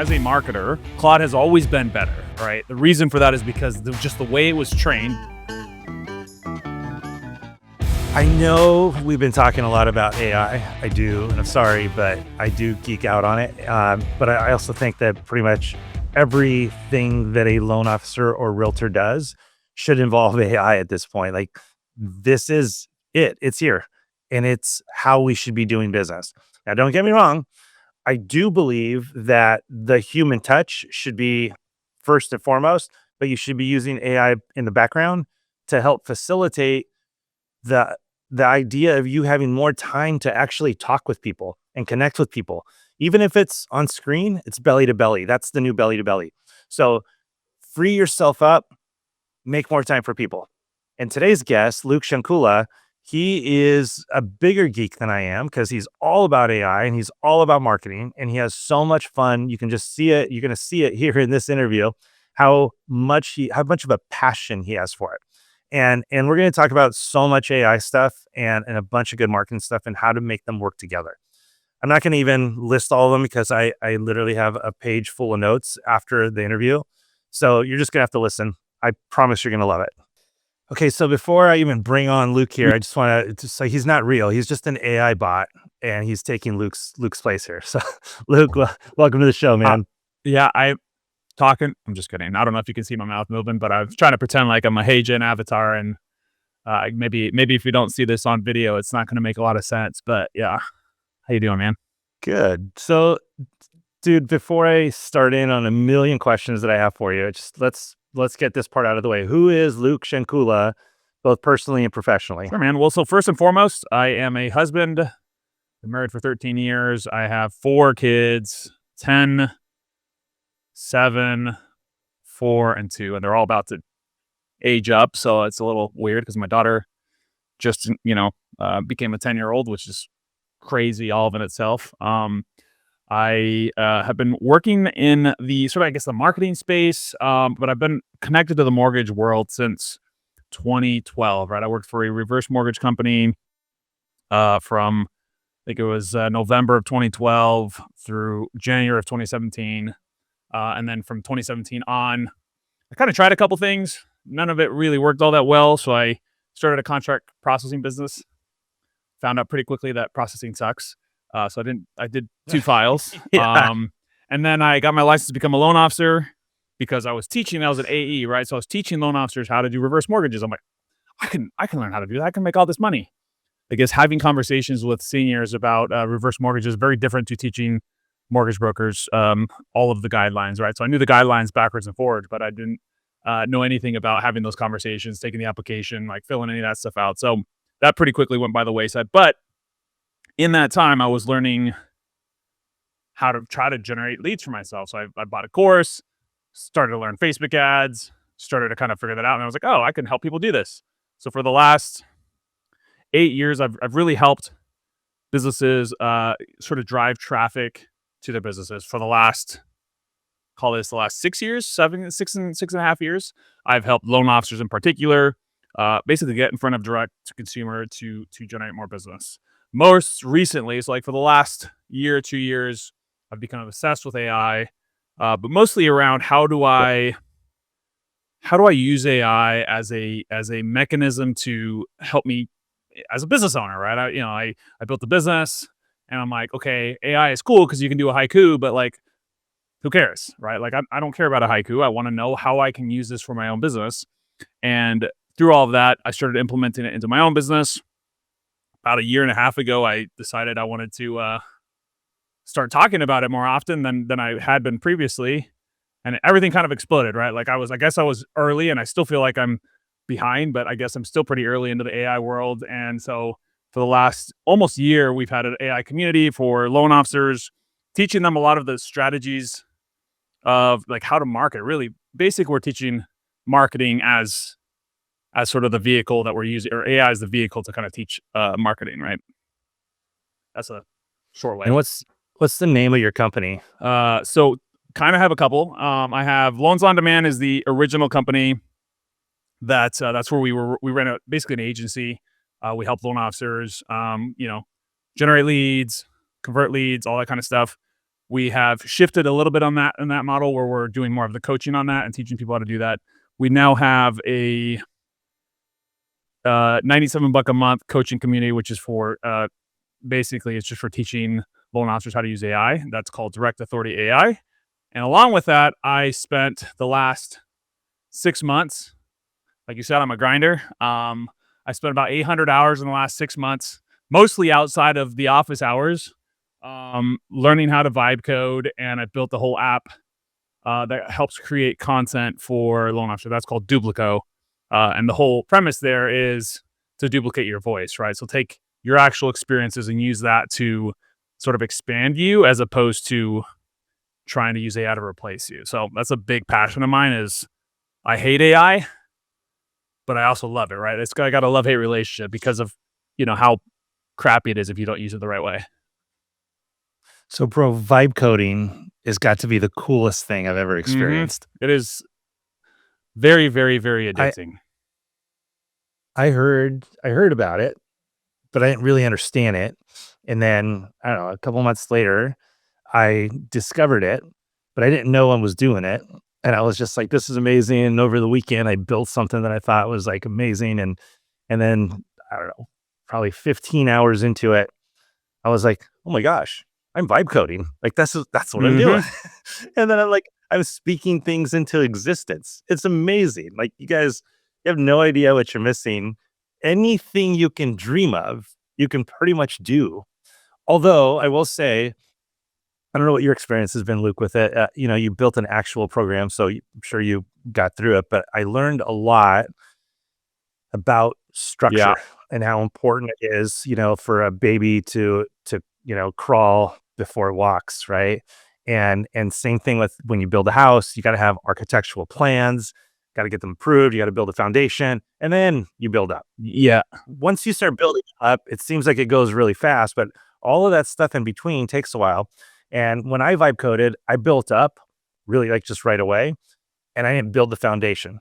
as a marketer, Claude has always been better, right? The reason for that is because just the way it was trained. I know we've been talking a lot about AI. I do, and I'm sorry, but I do geek out on it. But I also think that pretty much everything that a loan officer or realtor does should involve AI at this point. Like, this is it. It's here, and it's how we should be doing business. Now, don't get me wrong. I do believe that the human touch should be first and foremost, but you should be using AI in the background to help facilitate the idea of you having more time to actually talk with people and connect with people. Even if it's on screen, it's belly to belly. That's the new belly to belly. So free yourself up, make more time for people. And today's guest, Luke Shankula, he is a bigger geek than I am because he's all about AI and he's all about marketing, and he has so much fun. You can just see it. You're going to see it here in this interview, how much of a passion he has for it. And we're going to talk about so much AI stuff and a bunch of good marketing stuff and how to make them work together. I'm not going to even list all of them because I literally have a page full of notes after the interview. So you're just going to have to listen. I promise you're going to love it. Okay, so before I even bring on Luke here, I just want to say he's not real. He's just an AI bot, and he's taking Luke's place here. So Luke, welcome to the show, man. I'm just kidding. I don't know if you can see my mouth moving, but I was trying to pretend like I'm a Hey Gen avatar, and maybe if you don't see this on video, it's not going to make a lot of sense. But yeah, how you doing, man? Good. So, dude, before I start in on a million questions that I have for you, just let's get this part out of the way. Who is Luke Shankula, both personally and professionally? Sure, man. Well, so first and foremost, I am a husband. Been married for 13 years. I have 4 kids, 10, 7, 4, and 2, and they're all about to age up. So it's a little weird because my daughter just, became a 10-year-old, which is crazy all of in itself. I have been working in the sort of, I guess, the marketing space, but I've been connected to the mortgage world since 2012, right? I worked for a reverse mortgage company from, I think it was November of 2012 through January of 2017. And then from 2017 on, I kind of tried a couple things. None of it really worked all that well. So I started a contract processing business. Found out pretty quickly that processing sucks. So I did 2 files. Yeah. And then I got my license to become a loan officer because I was teaching. I was at AE, right? So I was teaching loan officers how to do reverse mortgages. I'm like, I can learn how to do that. I can make all this money. I guess having conversations with seniors about reverse mortgages is very different to teaching mortgage brokers all of the guidelines, right? So I knew the guidelines backwards and forwards, but I didn't know anything about having those conversations, taking the application, like filling any of that stuff out. So that pretty quickly went by the wayside. But in that time, I was learning how to try to generate leads for myself. So I bought a course, started to learn Facebook ads, started to kind of figure that out. And I was like, oh, I can help people do this. So for the last 8 years, I've really helped businesses sort of drive traffic to their businesses. For the last 6 years, 6.5 years, I've helped loan officers in particular, basically get in front of direct to consumer to generate more business. Most recently, so like for the last year, 2 years, I've become obsessed with AI, but mostly around how do I use AI as a mechanism to help me as a business owner, right? I built a business, and I'm like, okay, AI is cool because you can do a haiku, but like, who cares, right? Like, I don't care about a haiku. I want to know how I can use this for my own business. And through all of that, I started implementing it into my own business. About a year and a half ago, I decided I wanted to start talking about it more often than I had been previously. And everything kind of exploded, right? Like I guess I was early, and I still feel like I'm behind, but I guess I'm still pretty early into the AI world. And so for the last almost year, we've had an AI community for loan officers, teaching them a lot of the strategies of like how to market. Really, basically, we're teaching marketing as sort of the vehicle that we're using, or AI is the vehicle to kind of teach marketing, right? That's a short way. And what's the name of your company? So kind of have a couple. I have Loans on Demand is the original company. That's where we ran basically an agency. We help loan officers, generate leads, convert leads, all that kind of stuff. We have shifted a little bit on that in that model where we're doing more of the coaching on that and teaching people how to do that. We now have a $97 a month coaching community, which is for basically it's just for teaching loan officers how to use AI. That's called Direct Authority AI. And along with that, I spent the last 6 months, like you said, I'm a grinder. I spent about 800 hours in the last 6 months, mostly outside of the office hours, learning how to vibe code. And I built the whole app that helps create content for loan officers. That's called Duplico. And the whole premise there is to duplicate your voice, right? So take your actual experiences and use that to sort of expand you as opposed to trying to use AI to replace you. So that's a big passion of mine is I hate AI, but I also love it, right? I got a love-hate relationship because of, how crappy it is if you don't use it the right way. So, bro, vibe coding has got to be the coolest thing I've ever experienced. It is very, very, very I addicting. I heard about it, but I didn't really understand it. And then, I don't know, a couple months later, I discovered it, but I didn't know one was doing it. And I was just like, this is amazing. And over the weekend, I built something that I thought was like amazing. And then, I don't know, probably 15 hours into it, I was like, oh my gosh, I'm vibe coding. Like that's what I'm doing. And then I'm speaking things into existence. It's amazing. Like you have no idea what you're missing. Anything you can dream of, you can pretty much do. Although I will say, I don't know what your experience has been, Luke, with it. You built an actual program, so I'm sure you got through it. But I learned a lot about structure Yeah. and how important it is, for a baby to crawl before it walks, right? And same thing with when you build a house, you got to have architectural plans, got to get them approved, you got to build a foundation, and then you build up. Yeah. Once you start building up, it seems like it goes really fast, but all of that stuff in between takes a while. And when I vibe coded, I built up really like just right away, and I didn't build the foundation.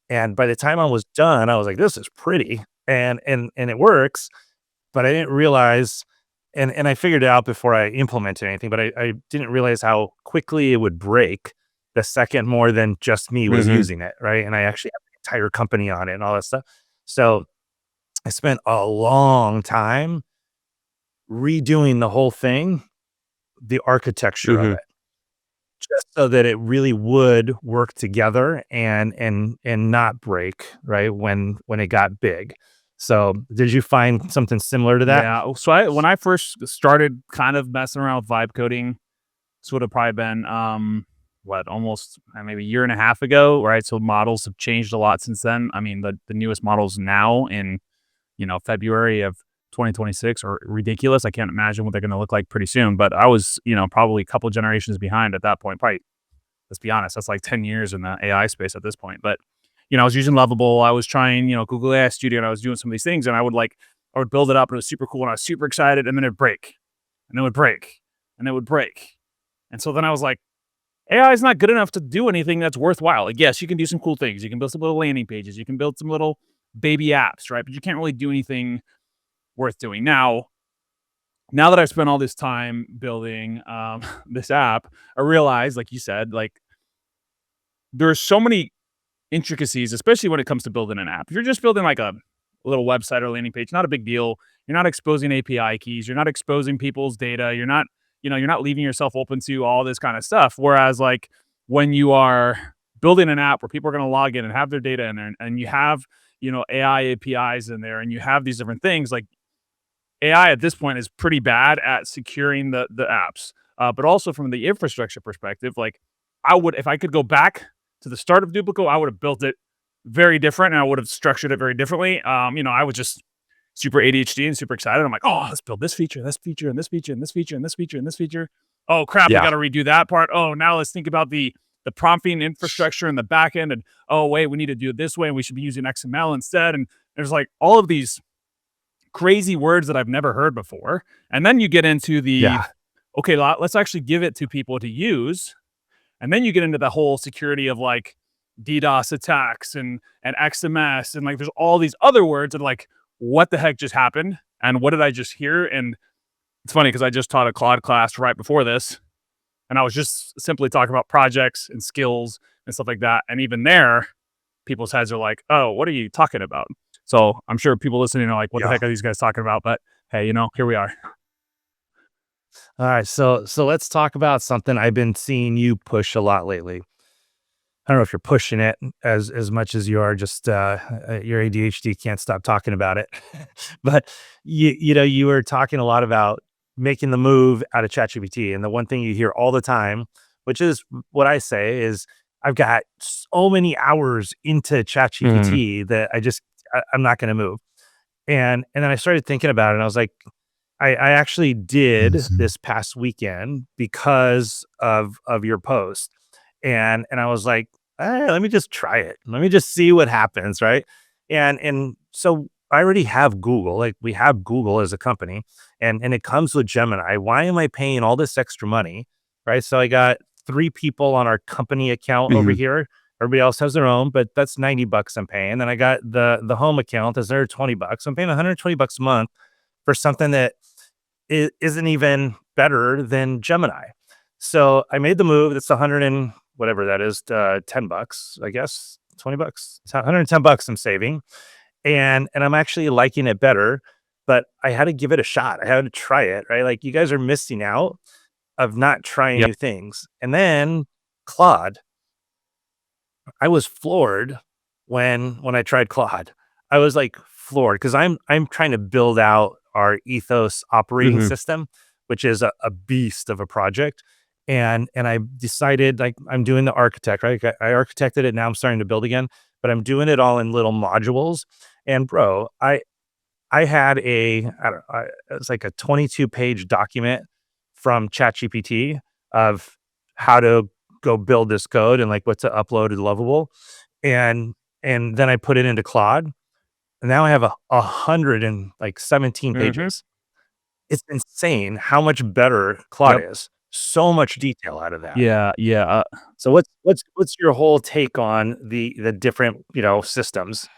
And by the time I was done, I was like, this is pretty and it works, but I didn't realize, and I figured it out before I implemented anything, but I didn't realize how quickly it would break the second more than just me was using it, right? And I actually have an entire company on it and all that stuff. So I spent a long time redoing the whole thing, the architecture of it, just so that it really would work together and not break, right, when it got big. So did you find something similar to that? Yeah. So when I first started kind of messing around with vibe coding, this would have probably been almost maybe a year and a half ago, right? So models have changed a lot since then. I mean, the newest models now in February of 2026 are ridiculous. I can't imagine what they're going to look like pretty soon. But I was probably a couple generations behind at that point. Probably, let's be honest, that's like 10 years in the AI space at this point. But I was using Lovable. I was trying Google AI Studio, and I was doing some of these things, and I would build it up, and it was super cool, and I was super excited, and then it'd break, and it would break, and it would break. And so then I was like, AI is not good enough to do anything that's worthwhile. Like, yes, you can do some cool things. You can build some little landing pages. You can build some little baby apps, right? But you can't really do anything worth doing. Now that I've spent all this time building this app, I realized, like you said, like there's so many intricacies, especially when it comes to building an app. If you're just building like a little website or landing page, not a big deal. You're not exposing API keys. You're not exposing people's data. You're not leaving yourself open to all this kind of stuff. Whereas like when you are building an app where people are going to log in and have their data in there, and you have, AI APIs in there, and you have these different things, like AI at this point is pretty bad at securing the apps. But also from the infrastructure perspective, like if I could go back to the start of Duplico, I would have built it very different, and I would have structured it very differently. I was just super ADHD and super excited. I'm like, oh, let's build this feature, this feature, and this feature, and this feature, and this feature, and this feature. Oh crap, I got to redo that part. Oh, now let's think about the prompting infrastructure in the back end. And oh wait, we need to do it this way, and we should be using XML instead. And there's like all of these crazy words that I've never heard before. And then you get into okay, let's actually give it to people to use. And then you get into the whole security of like DDoS attacks and XMS. And like, there's all these other words that like, what the heck just happened? And what did I just hear? And it's funny because I just taught a Claude class right before this. And I was just simply talking about projects and skills and stuff like that. And even there, people's heads are like, oh, what are you talking about? So I'm sure people listening are like, what the Yeah. heck are these guys talking about? But hey, here we are. All right. So let's talk about something I've been seeing you push a lot lately. I don't know if you're pushing it as much as you are just your ADHD can't stop talking about it. But you were talking a lot about making the move out of ChatGPT. And the one thing you hear all the time, which is what I say is I've got so many hours into ChatGPT that I'm not going to move. And then I started thinking about it and I was like, I actually did this past weekend because of your post. And I was like, let me just try it. Let me just see what happens, right? And so I already have Google. Like we have Google as a company, and it comes with Gemini. Why am I paying all this extra money? Right. So I got 3 people on our company account over here. Everybody else has their own, but that's $90 I'm paying. Then I got the home account, that's another $20. I'm paying $120 a month for something that isn't even better than Gemini. So I made the move. That's 100 and whatever that is, $10, I guess, $20. It's $110 I'm saving. And I'm actually liking it better, but I had to give it a shot. I had to try it, right? Like you guys are missing out of not trying Yep. new things. And then Claude, I was floored when I tried Claude. I was like floored because I'm trying to build out our Ethos operating system, which is a beast of a project. And I decided like I'm doing the architect, right? I architected it. Now I'm starting to build again, but I'm doing it all in little modules. And bro, I had it was like a 22-page document from ChatGPT of how to go build this code and like what to upload to Lovable. And and then I put it into Claude. And now I have 117 Mm-hmm. pages. It's insane how much better Claude Yep. is. So much detail out of that. Yeah. Yeah. So what's your whole take on the different, systems?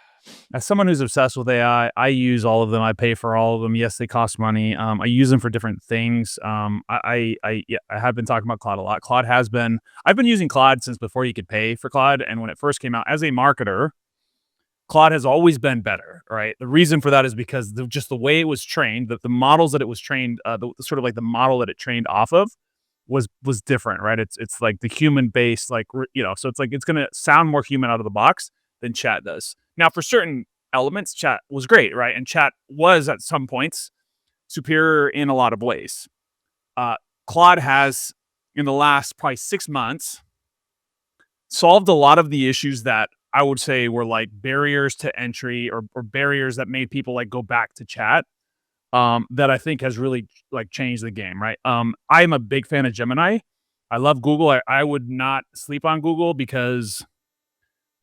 As someone who's obsessed with AI, I use all of them. I pay for all of them. Yes, they cost money. I use them for different things. I have been talking about Claude a lot. I've been using Claude since before you could pay for Claude. And when it first came out, as a marketer, Claude has always been better, right? The reason for that is because just the way it was trained, the models that it was trained, the sort of like the model that it trained off of was different, right? It's like the human based, like so it's like it's gonna sound more human out of the box than Chat does. Now, for certain elements, Chat was great, right? And Chat was at some points superior in a lot of ways. Uh, Claude has, in the last probably 6 months, solved a lot of the issues that I would say were like barriers to entry or barriers that made people like go back to Chat. That I think has really like changed the game, right? I'm a big fan of Gemini. I love Google. I would not sleep on Google because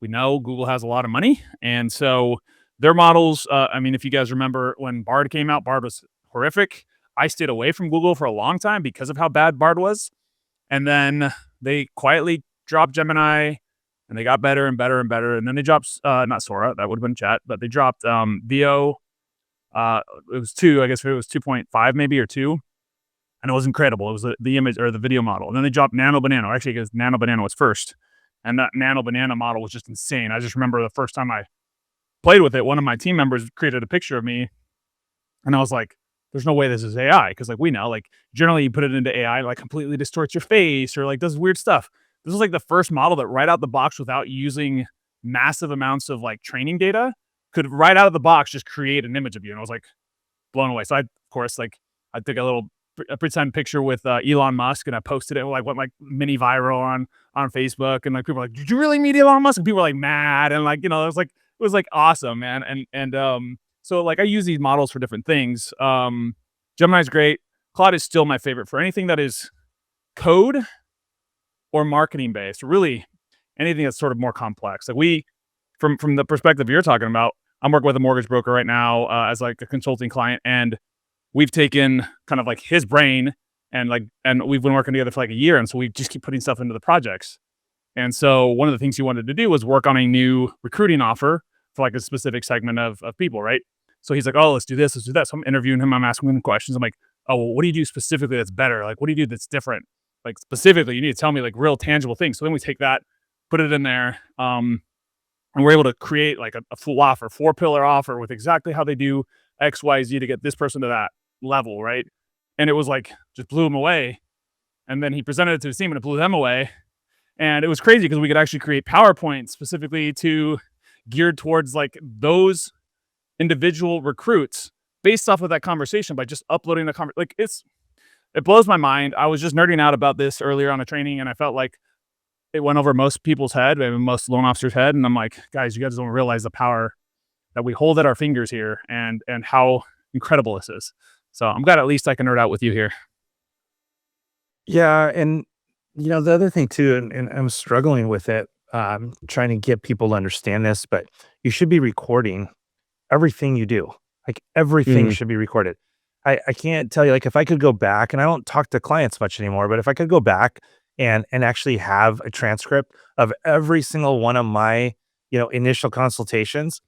we know Google has a lot of money. And so their models, I mean, if you guys remember when Bard came out, Bard was horrific. I stayed away from Google for a long time because of how bad Bard was. And then they quietly dropped Gemini and they got better and better and better. And then they dropped, not Sora, that would have been Chat, but they dropped VO. It was 2, I guess it was 2.5 maybe or 2. And it was incredible. It was the image or the video model. And then they dropped Nano Banana. Actually, because Nano Banana was first. And that Nano Banana model was just insane. I just remember the first time I played with it, one of my team members created a picture of me. And I was like, there's no way this is AI. Because like we know, like generally you put it into AI, like completely distorts your face or like does weird stuff. This was like the first model that right out the box without using massive amounts of like training data could right out of the box just create an image of you. And I was like blown away. So I, of course, like I took a pretend picture with Elon Musk and I posted it, like went like mini viral on Facebook. And like people were like, did you really meet Elon Musk? And people were like mad. And like, it was like awesome, man. And so like I use these models for different things. Gemini's great. Claude is still my favorite for anything that is code or marketing based, really anything that's sort of more complex. Like from the perspective you're talking about, I'm working with a mortgage broker right now as like a consulting client, and we've taken kind of like his brain and we've been working together for like a year, and so we just keep putting stuff into the projects. And so one of the things he wanted to do was work on a new recruiting offer for like a specific segment of people, right? So he's like, oh, let's do this, let's do that. So I'm interviewing him, I'm asking him questions. I'm like, oh, well, what do you do specifically that's better? Like, what do you do that's different? like specifically, you need to tell me like real tangible things. So then we take that, put it in there, and we're able to create like a full offer, 4-pillar offer with exactly how they do X, Y, Z to get this person to that level, right? And it was like just blew him away. And then he presented it to his team, and it blew them away. And it was crazy because we could actually create PowerPoints specifically to geared towards like those individual recruits based off of that conversation by just uploading the like it blows my mind. I was just nerding out about this earlier on a training, and I felt like it went over most people's head, maybe most loan officers' head. And I'm like, guys, you guys don't realize the power that we hold at our fingers here, and how incredible this is. So I'm glad at least I can nerd out with you here. Yeah, and the other thing too, and I'm struggling with it, trying to get people to understand this, but you should be recording everything you do. Like everything Mhm. should be recorded. I can't tell you, like if I could go back, and I don't talk to clients much anymore, but if I could go back and actually have a transcript of every single one of my, initial consultations,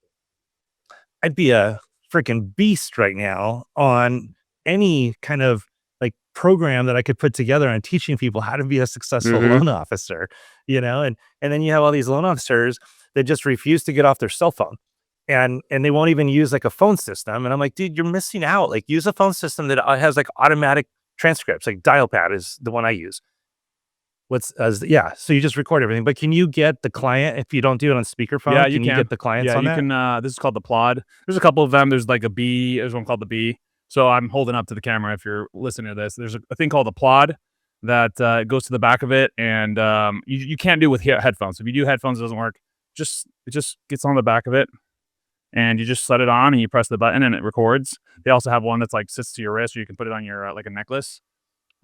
I'd be a freaking beast right now on any kind of like program that I could put together on teaching people how to be a successful Mhm. loan officer, and then you have all these loan officers that just refuse to get off their cell phone and they won't even use like a phone system. And I'm like, dude, you're missing out. Like use a phone system that has like automatic transcripts, like Dialpad is the one I use. Yeah. So you just record everything, but can you get the client if you don't do it on Yeah, speakerphone? you Can you can. get the clients Yeah, on you that? can. This is called the Plod. There's a couple of them. There's like a B. There's one called the B. So I'm holding up to the camera if you're listening to this. There's a thing called the Plod that goes to the back of it, and you can't do with headphones. If you do headphones, it doesn't work. It just gets on the back of it, and you just set it on, and you press the button, and it records. They also have one that's like sits to your wrist, or you can put it on your like a necklace.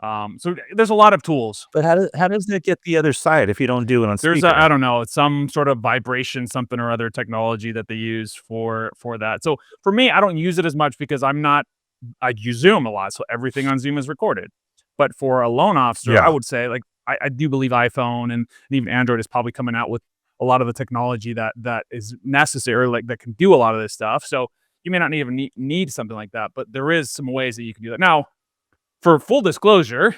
So there's a lot of tools. But how does it get the other side if you don't do it on There's speaker? I don't know, some sort of vibration, something or other technology that they use for that. So for me, I don't use it as much because I use Zoom a lot, so everything on Zoom is recorded. But for a loan officer, I Yeah. would say like I do believe iPhone and even Android is probably coming out with a lot of the technology that is necessary, like that can do a lot of this stuff. So you may not even need something like that, but there is some ways that you can do that. Now, for full disclosure,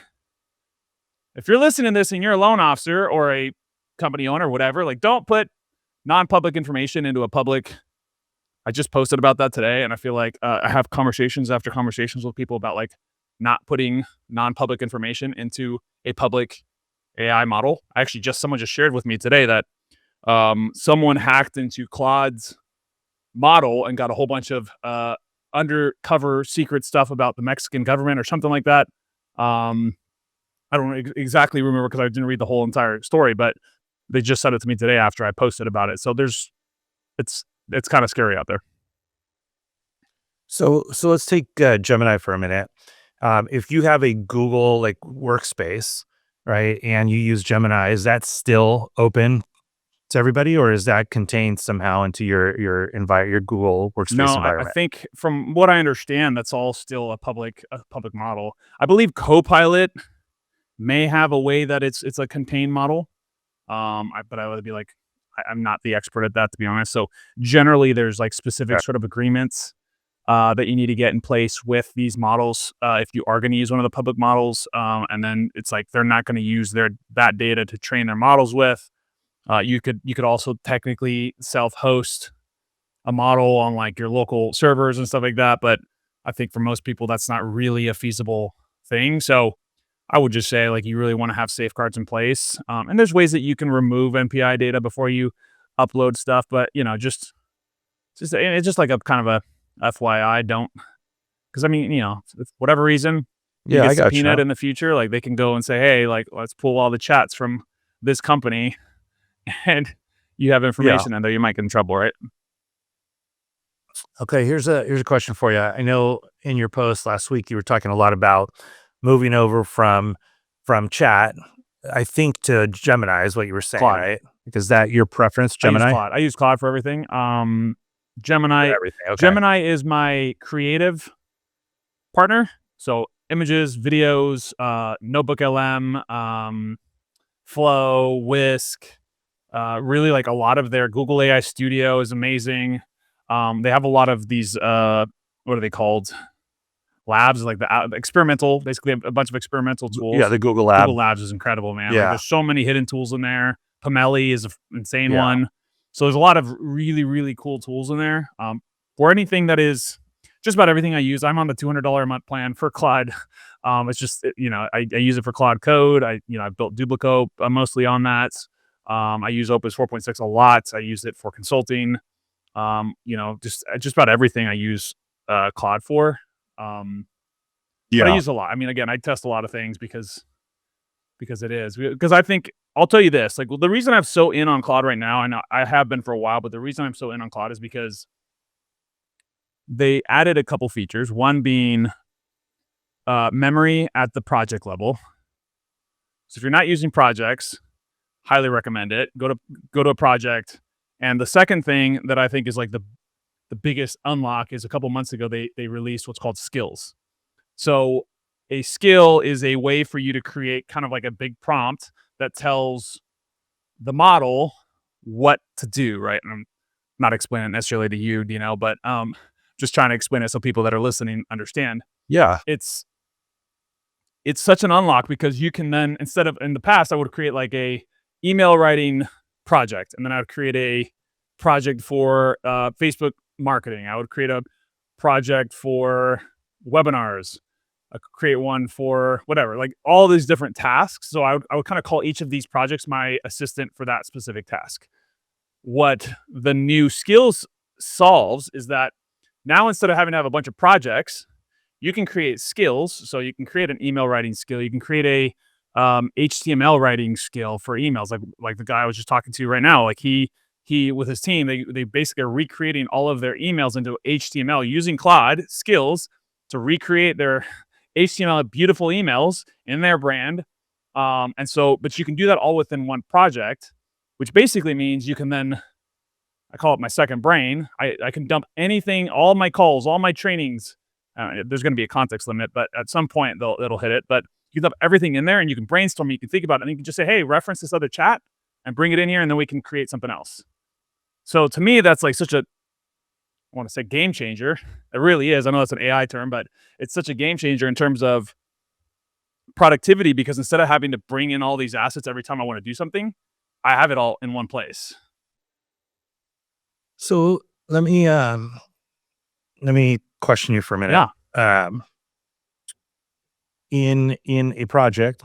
if you're listening to this and you're a loan officer or a company owner, whatever, like don't put non-public information into a public. I just posted about that today, and I feel like I have conversations after conversations with people about like not putting non-public information into a public AI model. Actually, someone just shared with me today that someone hacked into Claude's model and got a whole bunch of undercover secret stuff about the Mexican government or something like that. Um, I don't exactly remember because I didn't read the whole entire story, but they just said it to me today after I posted about it. So it's it's kind of scary out there. So let's take Gemini for a minute. If you have a Google like workspace, right, and you use Gemini, is that still open to everybody, or is that contained somehow into your Google workspace No, I environment? think from what I understand, that's all still a public model. I believe Copilot may have a way that it's a contained model. But I would be like, I'm not the expert at that to be honest. So generally, there's like specific Yeah. sort of agreements that you need to get in place with these models if you are going to use one of the public models. And then it's like they're not going to use that data to train their models with. You could also technically self-host a model on like your local servers and stuff like that. But I think for most people, that's not really a feasible thing. So I would just say like you really want to have safeguards in place. And there's ways that you can remove NPI data before you upload stuff. But just it's just like a kind of a FYI. Don't because I mean if whatever reason you Yeah, get I got subpoenaed you. in the future, like they can go and say, hey, like let's pull all the chats from this company, and you have Yeah. information in there, you might get in trouble, right? Okay, here's a question for you. I know in your post last week you were talking a lot about moving over from chat, I think, to Gemini is what you were saying, Claude. right? Because that your preference, I use Gemini? Claude. I use Claude for everything. For Gemini everything. Okay. Gemini is my creative partner. So images, videos, Notebook LM, Flow, Whisk, really like a lot of their Google AI Studio is amazing. They have a lot of these what are they called? Labs, like the experimental, basically a bunch of experimental tools. Yeah, the Google Lab. Google Labs is incredible, man. Like Yeah. there's so many hidden tools in there. Pomeli is an insane Yeah. one. So there's a lot of really, really cool tools in there. For anything that is just about everything I use, I'm on the $200 a month plan for Claude. It's just, I use it for Claude Code. I've built Duplico mostly on that. I use Opus 4.6 a lot. I use it for consulting. Just about everything I use Claude for. But I use a lot. I mean, again, I test a lot of things because I think I'll tell you this, like the reason I'm so in on Claude right now, and I have been for a while, but the reason I'm so in on Claude is because they added a couple features. One being memory at the project level. So if you're not using projects, highly recommend it. Go to a project. And the second thing that I think is like the biggest unlock is a couple months ago they released what's called skills. So a skill is a way for you to create kind of like a big prompt that tells the model what to do, right? And I'm not explaining it necessarily to you, Dino, but just trying to explain it so people that are listening understand. Yeah. It's such an unlock because you can then, instead of, in the past, I would create like a email writing project, and then I would create a project for Facebook marketing. I would create a project for webinars. I could create one for whatever, like all these different tasks. So I would kind of call each of these projects my assistant for that specific task. What the new skills solves is that now instead of having to have a bunch of projects, you can create skills. So you can create an email writing skill. You can create a HTML writing skill for emails, like the guy I was just talking to right now. Like he with his team, they basically are recreating all of their emails into HTML using Claude skills to recreate their HTML beautiful emails in their brand. But you can do that all within one project, which basically means you can then, I call it my second brain. I can dump anything, all my calls, all my trainings. There's going to be a context limit, but at some point it'll hit it. But you dump everything in there and you can brainstorm, you can think about it, and you can just say, hey, reference this other chat and bring it in here, and then we can create something else. So to me, that's like such a, I want to say game changer. It really is. I know that's an AI term, but it's such a game changer in terms of productivity, because instead of having to bring in all these assets every time I want to do something, I have it all in one place. So let me question you for a minute. Yeah. In a project,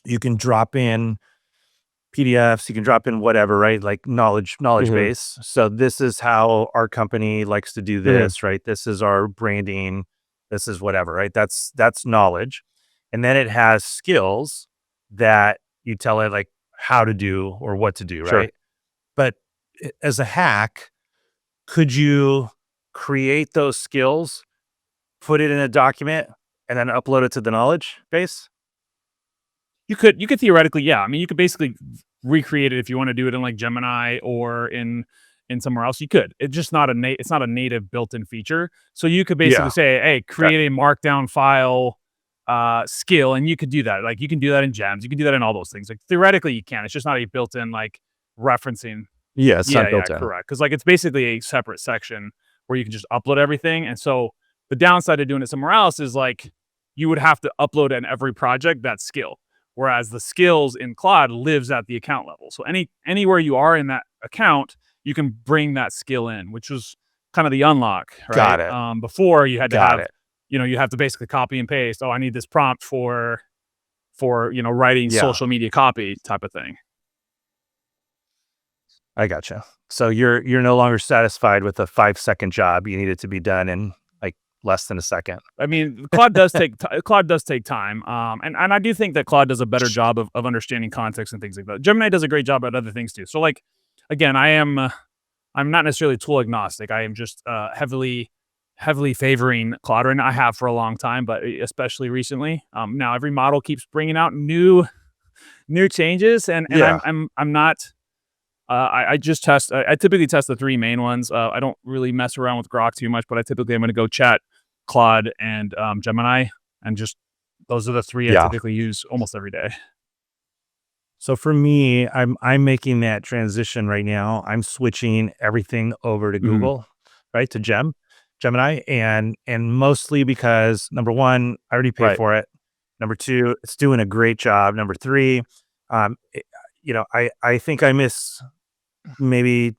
you can drop in PDFs, you can drop in whatever, right? Like knowledge base. So this is how our company likes to do this, right? This is our branding. This is whatever, right? That's knowledge. And then it has skills that you tell it like how to do or what to do, Sure. right? But as a hack, could you create those skills, put it in a document, and then upload it to the knowledge base? You could theoretically, yeah. I mean, you could basically recreate it if you want to do it in like Gemini or in somewhere else. You could. It's just not it's not a native built-in feature. So you could basically say, hey, create a markdown file skill, and you could do that. Like you can do that in Gems. You can do that in all those things. Like theoretically, you can. It's just not a built-in like referencing. Yeah, it's not built in. Correct. Because like it's basically a separate section where you can just upload everything. And so the downside of doing it somewhere else is like you would have to upload in every project that skill. Whereas the skills in Claude lives at the account level. So anywhere you are in that account, you can bring that skill in, which was kind of the unlock, right? Got it. Before you had to have, you have to basically copy and paste. Oh, I need this prompt for writing social media copy type of thing. I gotcha. So you're no longer satisfied with a 5-second job. You need it to be done in like less than a second. I mean, Claude does take time. And I do think that Claude does a better job of understanding context and things like that. Gemini does a great job at other things too. So like, again, I'm not necessarily tool agnostic. I am just heavily favoring Claude, and I have for a long time, but especially recently. Now every model keeps bringing out new changes, and I'm not. I just test. I typically test the three main ones. I don't really mess around with Grok too much, but I'm going to go Chat, Claude, and Gemini, and just those are the three I typically use almost every day. So for me, I'm making that transition right now. I'm switching everything over to Google, right, to Gem, Gemini, and mostly because number one, I already paid Right. for it. Number two, it's doing a great job. Number three, I think I miss maybe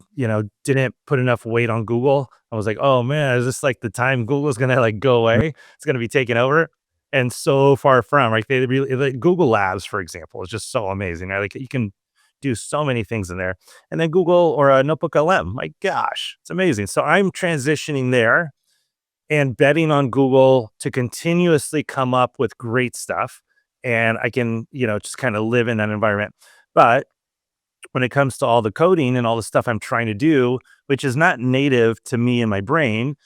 didn't put enough weight on Google. I was like, oh man, is this like the time Google's gonna like go Mm. away? It's gonna be taken over. And so far from, like, they really, like Google Labs, for example, is just so amazing. Right? Like, you can do so many things in there. And then Google or a Notebook LM, my gosh, it's amazing. So I'm transitioning there and betting on Google to continuously come up with great stuff. And I can, just kind of live in that environment. But when it comes to all the coding and all the stuff I'm trying to do, which is not native to me and my brain,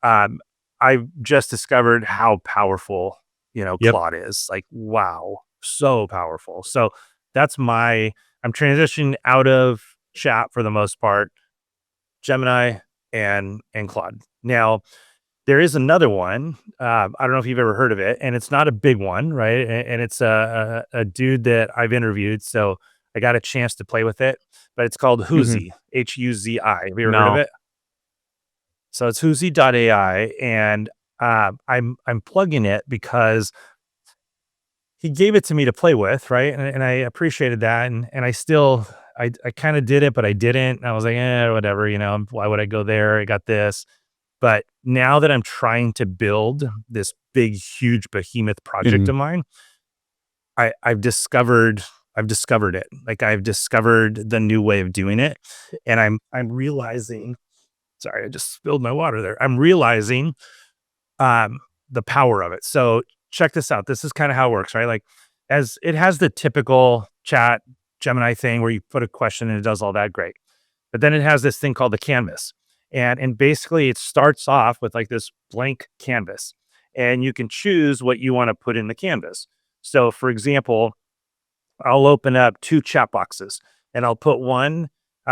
um, I've just discovered how powerful, Yep. Claude is. Like, wow, so powerful. So I'm transitioning out of chat for the most part, Gemini and Claude. Now, there is another one. I don't know if you've ever heard of it, and it's not a big one, right? And it's a dude that I've interviewed, so I got a chance to play with it. But it's called Mhm. Huzi, Huzi. Have you ever heard of No. it? So it's Huzi.ai, and I'm plugging it because he gave it to me to play with, right? And I appreciated that, and I still I kind of did it, but I didn't. I was like, whatever, why would I go there? I got this. But now that I'm trying to build this big, huge behemoth project Mhm. of mine, I've discovered it. Like, I've discovered the new way of doing it. And I'm realizing, sorry, I just spilled my water there. I'm realizing um the power of it. So check this out. This is kind of how it works, right? Like, as it has the typical chat Gemini thing where you put a question and it does all that, great. But then it has this thing called the canvas. And basically it starts off with like this blank canvas. And you can choose what you want to put in the canvas. So for example, I'll open up two chat boxes and I'll put one.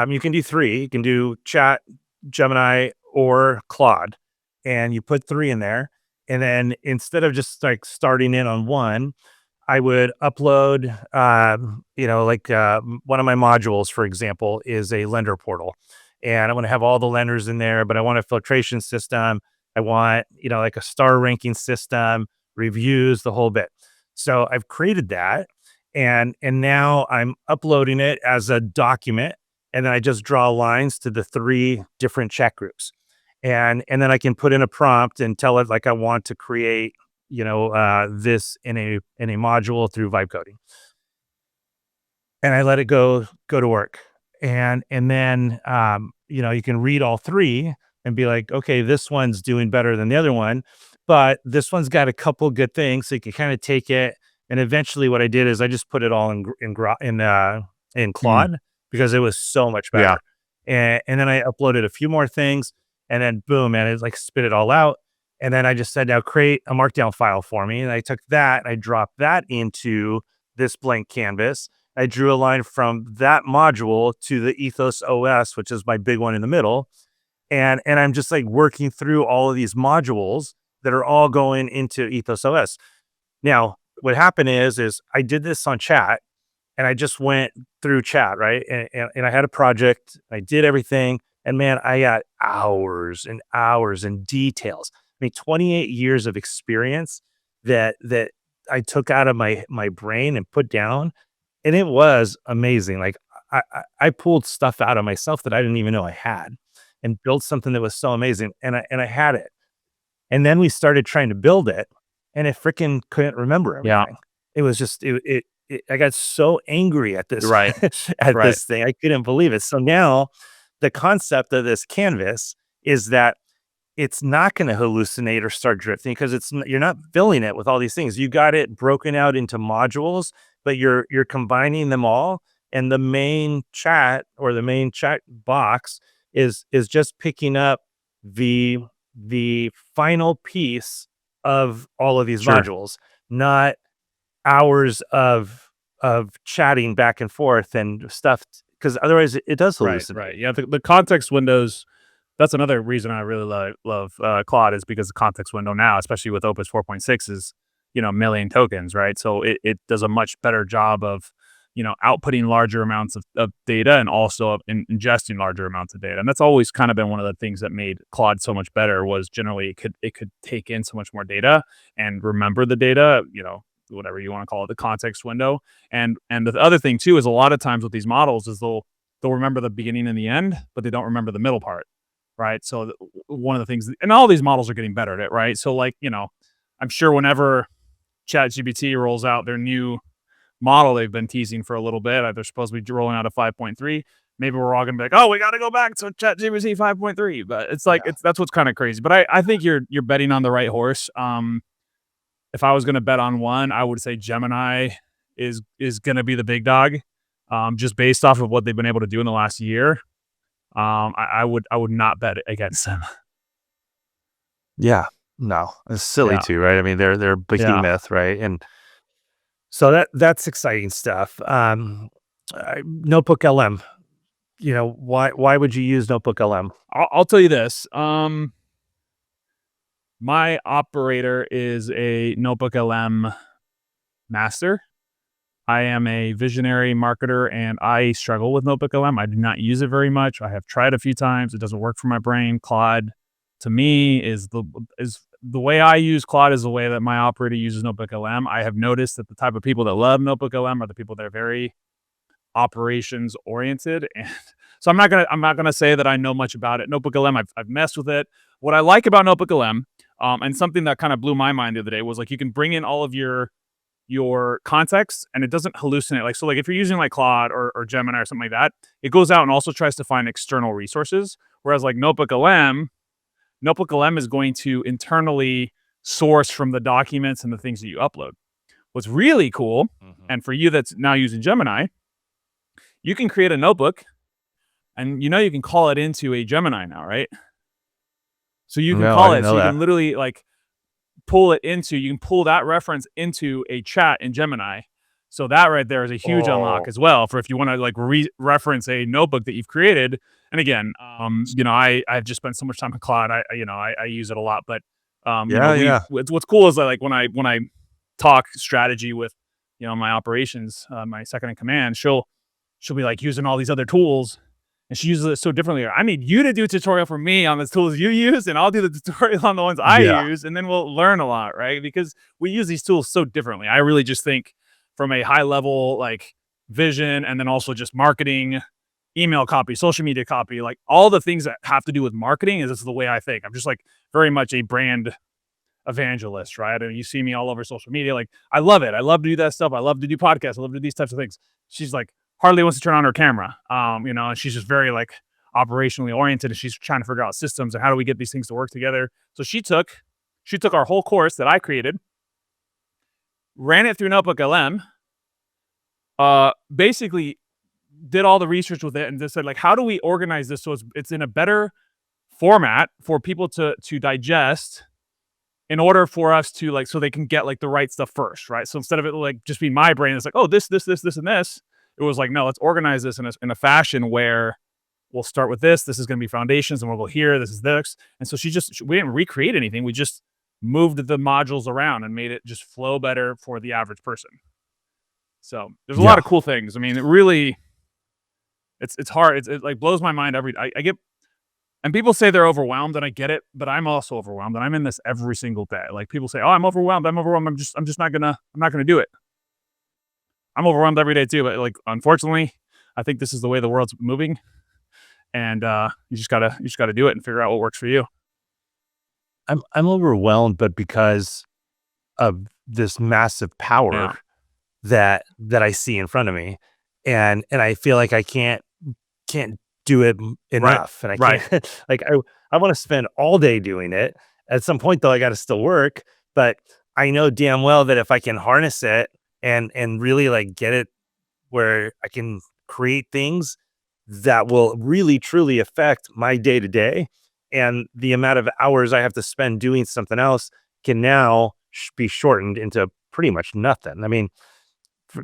You can do three. You can do chat, Gemini, or Claude. And you put three in there. And then instead of just like starting in on one, I would upload, one of my modules, for example, is a lender portal. And I want to have all the lenders in there, but I want a filtration system. I want, like a star ranking system, reviews, the whole bit. So I've created that. And now I'm uploading it as a document. And then I just draw lines to the three different chat groups. And then I can put in a prompt and tell it like I want to create this in a module through vibe coding, and I let it go to work. And then you can read all three and be like, okay, this one's doing better than the other one, but this one's got a couple good things. So you can kind of take it. And eventually what I did is I just put it all in Mm. Claude because it was so much Yeah. better. And then I uploaded a few more things, and then boom, man, it like spit it all out. And then I just said, now create a markdown file for me. And I took that and I dropped that into this blank canvas. I drew a line from that module to the Ethos OS, which is my big one in the middle. And I'm just like working through all of these modules that are all going into Ethos OS. Now, what happened is I did this on chat, and I just went through chat, right? And I had a project, I did everything. And man, I got hours and hours and details. I mean, 28 years of experience that I took out of my brain and put down. And it was amazing. Like, I pulled stuff out of myself that I didn't even know I had, and built something that was so amazing. And I had it. And then we started trying to build it, and it freaking couldn't remember Yeah. everything. It was just I got so angry at this Right. at Right. this thing. I couldn't believe it. So now the concept of this canvas is that it's not going to hallucinate or start drifting because you're not filling it with all these things. You got it broken out into modules, but you're combining them all. And the main chat or the main chat box is just picking up the the final piece of all of these Sure. modules, not hours of chatting back and forth and stuff. Because otherwise, it does Right. hallucinate. Right. Yeah. The context windows. That's another reason I really love Claude is because the context window now, especially with Opus 4.6, is million tokens, right? So it does a much better job of outputting larger amounts of data and also ingesting larger amounts of data. And that's always kind of been one of the things that made Claude so much better, was generally it could take in so much more data and remember the data, whatever you want to call it, the context window. And the other thing too is a lot of times with these models is they'll remember the beginning and the end, but they don't remember the middle part, right? So one of the things, and all these models are getting better at it, right? So like, I'm sure whenever ChatGPT rolls out their new model they've been teasing for a little bit, they're supposed to be rolling out a 5.3. Maybe we're all gonna be like, oh, we got to go back to ChatGPT 5.3. But it's like, that's what's kind of crazy. But I think you're betting on the right horse. If I was going to bet on one, I would say Gemini is going to be the big dog, just based off of what they've been able to do in the last year. I would not bet against them. Yeah, no, it's silly too, right? I mean, they're a behemoth, right? And so that's exciting stuff. Notebook LM. Why would you use Notebook LM? I'll tell you this. My operator is a Notebook LM master. I am a visionary marketer and I struggle with Notebook LM. I do not use it very much. I have tried a few times. It doesn't work for my brain. Claude, to me, is the way I use Claude is the way that my operator uses Notebook LM. I have noticed that the type of people that love Notebook LM are the people that are very operations oriented. And so I'm not gonna say that I know much about it. Notebook LM, I've messed with it. What I like about Notebook LM, and something that kind of blew my mind the other day, was like you can bring in all of your context and it doesn't hallucinate. Like, so like if you're using like Claude or Gemini or something like that, it goes out and also tries to find external resources. Whereas like Notebook LM is going to internally source from the documents and the things that you upload. What's really cool, and for you that's now using Gemini, you can create a notebook and you can call it into a Gemini now, right? So you can call it, so you can literally like you can pull that reference into a chat in Gemini. So that right there is a huge unlock as well for if you want to like reference a notebook that you've created. And again, I've just spent so much time with Claude. I use it a lot, but what's cool is that like when I talk strategy with my operations, my second in command, she'll be like using all these other tools. And she uses it so differently. I need you to do a tutorial for me on the tools you use, and I'll do the tutorial on the ones I use, and then we'll learn a lot, right? Because we use these tools so differently. I really just think from a high level, like vision, and then also just marketing, email copy, social media copy, like all the things that have to do with marketing is the way I think. I'm just like very much a brand evangelist, right? And you see me all over social media. Like I love it. I love to do that stuff. I love to do podcasts. I love to do these types of things. She's like, hardly wants to turn on her camera. And she's just very like operationally oriented, and she's trying to figure out systems and how do we get these things to work together. So she took our whole course that I created, ran it through Notebook LM, basically did all the research with it and just said like, how do we organize this so it's in a better format for people to digest in order for us to like, so they can get like the right stuff first, right? So instead of it like just being my brain, it's like, oh, this, and this. It was like, no, let's organize this in a fashion where we'll start with this. This is going to be foundations, and we'll go here. This is this. And so we didn't recreate anything. We just moved the modules around and made it just flow better for the average person. So there's a lot of cool things. I mean, it really, it's hard. It like blows my mind I get, and people say they're overwhelmed, and I get it, but I'm also overwhelmed, and I'm in this every single day. Like people say, oh, I'm overwhelmed. I'm just not gonna do it. I'm overwhelmed every day too, but like, unfortunately, I think this is the way the world's moving, and you just gotta do it and figure out what works for you. I'm overwhelmed, but because of this massive power that I see in front of me, and I feel like I can't do it enough, and I can't like I want to spend all day doing it. At some point, though, I got to still work, but I know damn well that if I can harness it and really like get it where I can create things that will really truly affect my day to day, and the amount of hours I have to spend doing something else can now be shortened into pretty much nothing. I mean, for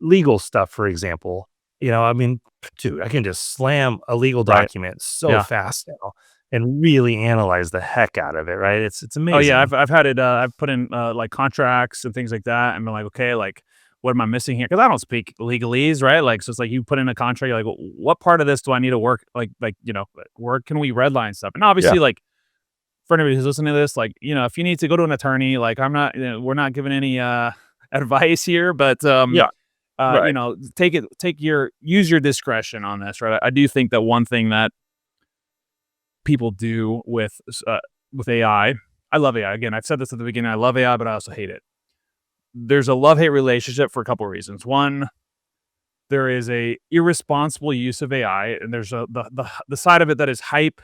legal stuff, for example, I mean, dude, I can just slam a legal document so fast now and really analyze the heck out of it, right? It's amazing. Oh yeah, I've had it. I've put in like contracts and things like that, and been like, okay, like what am I missing here? Because I don't speak legalese, right? Like, so it's like you put in a contract, you're like, well, what part of this do I need to work? Like, where can we redline stuff? And Yeah. obviously, like, for anybody who's listening to this, like, if you need to go to an attorney, like, I'm not, we're not giving any advice here, but Yeah. Right. use your discretion on this, right? I do think that one thing that people do with AI, I love AI. Again, I've said this at the beginning. I love AI, but I also hate it. There's a love-hate relationship for a couple of reasons. One, there is a irresponsible use of AI, and there's the side of it that is hype,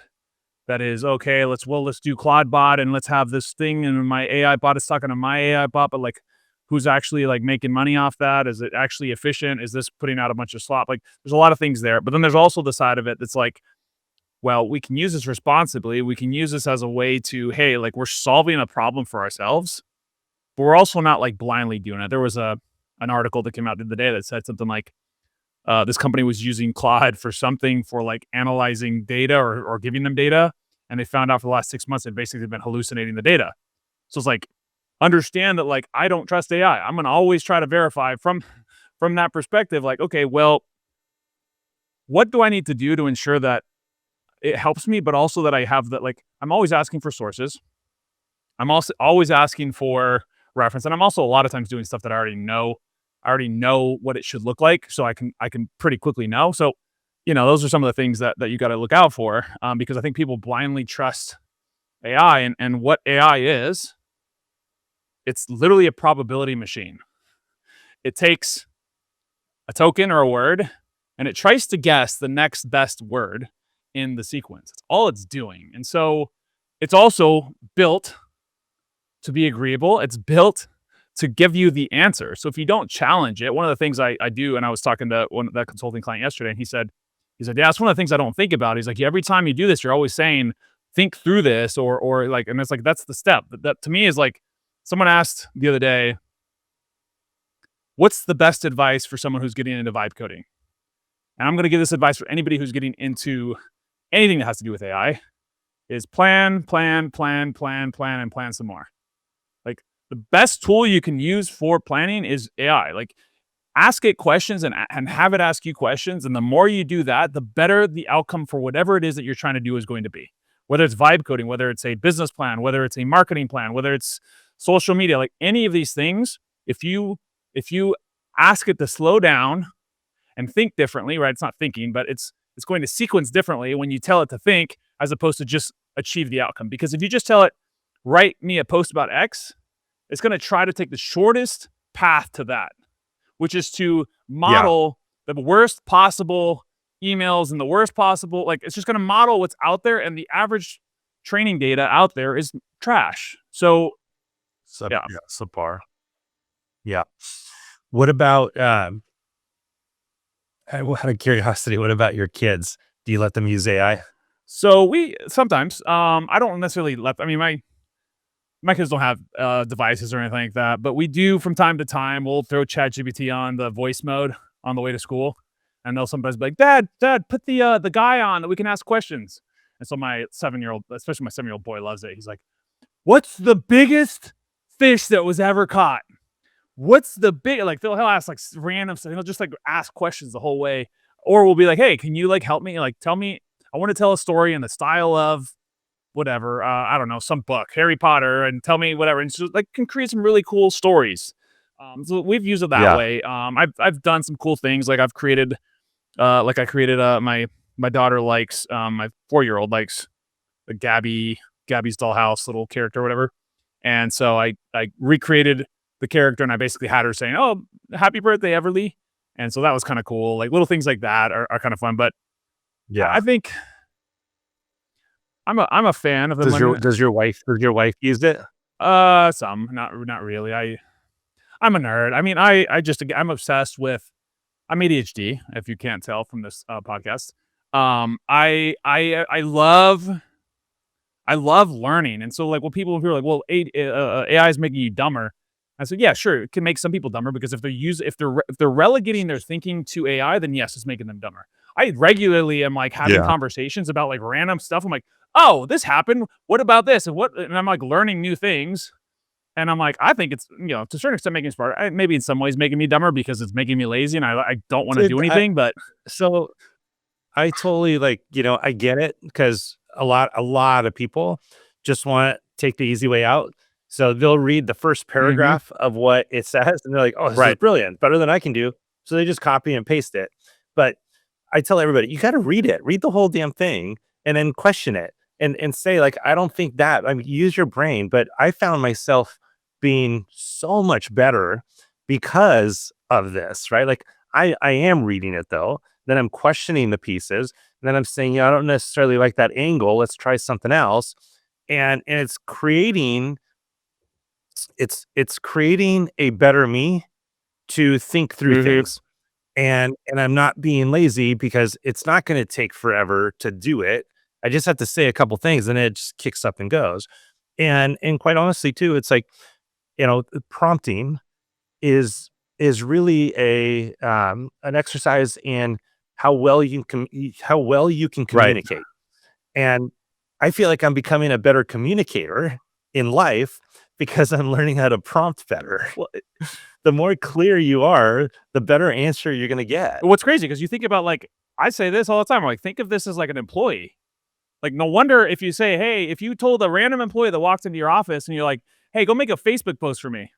that is okay. Let's do Claude bot and let's have this thing, and my AI bot is talking to my AI bot, but like, who's actually like making money off that? Is it actually efficient? Is this putting out a bunch of slop? Like, there's a lot of things there, but then there's also the side of it that's like, well, we can use this responsibly. We can use this as a way to, hey, like, we're solving a problem for ourselves, but we're also not like blindly doing it. There was an article that came out the other day that said something like, this company was using Claude for something for like analyzing data or giving them data. And they found out for the last 6 months, they've basically been hallucinating the data. So it's like, understand that, like, I don't trust AI. I'm going to always try to verify from that perspective. Like, okay, well, what do I need to do to ensure that it helps me, but also that I have that, like, I'm always asking for sources. I'm also always asking for reference. And I'm also a lot of times doing stuff that I already know. I already know what it should look like. So I can pretty quickly know. So, those are some of the things that you got to look out for, because I think people blindly trust AI, and what AI is, it's literally a probability machine. It takes a token or a word, and it tries to guess the next best word in the sequence. It's all it's doing. And so it's also built to be agreeable. It's built to give you the answer. So if you don't challenge it, one of the things I do, and I was talking to that consulting client yesterday, and he said, yeah, that's one of the things I don't think about. He's like, every time you do this, you're always saying, think through this, or like, and it's like, that's the step. That to me is like, someone asked the other day, what's the best advice for someone who's getting into vibe coding? And I'm going to give this advice for anybody who's getting into anything that has to do with AI, is plan, and plan some more. Like, the best tool you can use for planning is AI. Like, ask it questions and have it ask you questions. And the more you do that, the better the outcome for whatever it is that you're trying to do is going to be. Whether it's vibe coding, whether it's a business plan, whether it's a marketing plan, whether it's social media, like any of these things, if you ask it to slow down and think differently, right? It's not thinking, but it's going to sequence differently when you tell it to think, as opposed to just achieve the outcome. Because if you just tell it, write me a post about X, it's going to try to take the shortest path to that, which is to model the worst possible emails and the worst possible, like, it's just going to model what's out there, and the average training data out there is trash. So subpar. Yeah. What about, out of curiosity, what about your kids? Do you let them use AI? So we sometimes, I don't necessarily my kids don't have devices or anything like that, but we do from time to time. We'll throw ChatGPT on the voice mode on the way to school, and they'll sometimes be like, Dad, put the guy on that we can ask questions. And so my 7-year-old, especially my 7-year-old boy, loves it. He's like, what's the biggest fish that was ever caught? What's the big, like, he'll ask like random stuff. He'll just like ask questions the whole way. Or we'll be like, hey, can you like help me? Like, tell me, I want to tell a story in the style of whatever, I don't know, some book, Harry Potter, and tell me whatever. And so, like, can create some really cool stories. So we've used it that way. I've done some cool things. Like, I've created, my daughter likes, my 4-year-old likes the Gabby's Dollhouse little character, or whatever. And so I recreated the character, and I basically had her saying, "Oh, happy birthday, Everly." And so that was kind of cool. Like, little things like that are kind of fun. But I think I'm a fan of them. Does your wife use it? Some, not really. I'm a nerd. I mean, I'm obsessed with, I'm ADHD, if you can't tell from this podcast. I love learning. And so, like, when people are like, well, AI is making you dumber, I said, yeah, sure, it can make some people dumber, because if they're relegating their thinking to AI, then yes, it's making them dumber. I regularly am like having conversations about like random stuff. I'm like, oh, this happened. What about this? And I'm like learning new things. And I'm like, I think it's, to a certain extent making me smarter. Maybe in some ways making me dumber because it's making me lazy and I don't want to do Dude, anything. But so I totally I get it because a lot of people just want to take the easy way out. So they'll read the first Mhm. paragraph of what it says and they're like, oh, this is Right. brilliant, better than I can do. So they just copy and paste it. But I tell everybody, you got to read it, read the whole damn thing and then question it and say, like, I don't think that. I mean, use your brain. But I found myself being so much better because of this, right? Like, I am reading it though. Then I'm questioning the pieces. And then I'm saying, I don't necessarily like that angle. Let's try something else. And it's creating a better me to think through Mhm. things. And I'm not being lazy because it's not going to take forever to do it. I just have to say a couple things and it just kicks up and goes. And quite honestly too, it's like, prompting is really a an exercise in how well you can Right. communicate. And I feel like I'm becoming a better communicator in life because I'm learning how to prompt better. Well, The more clear you are, the better answer you're going to get. what's crazy because you think about like I say this all the time. I'm like, think of this as like an employee. Like, no wonder if you say, hey, if you told a random employee that walks into your office and you're like, hey, go make a Facebook post for me.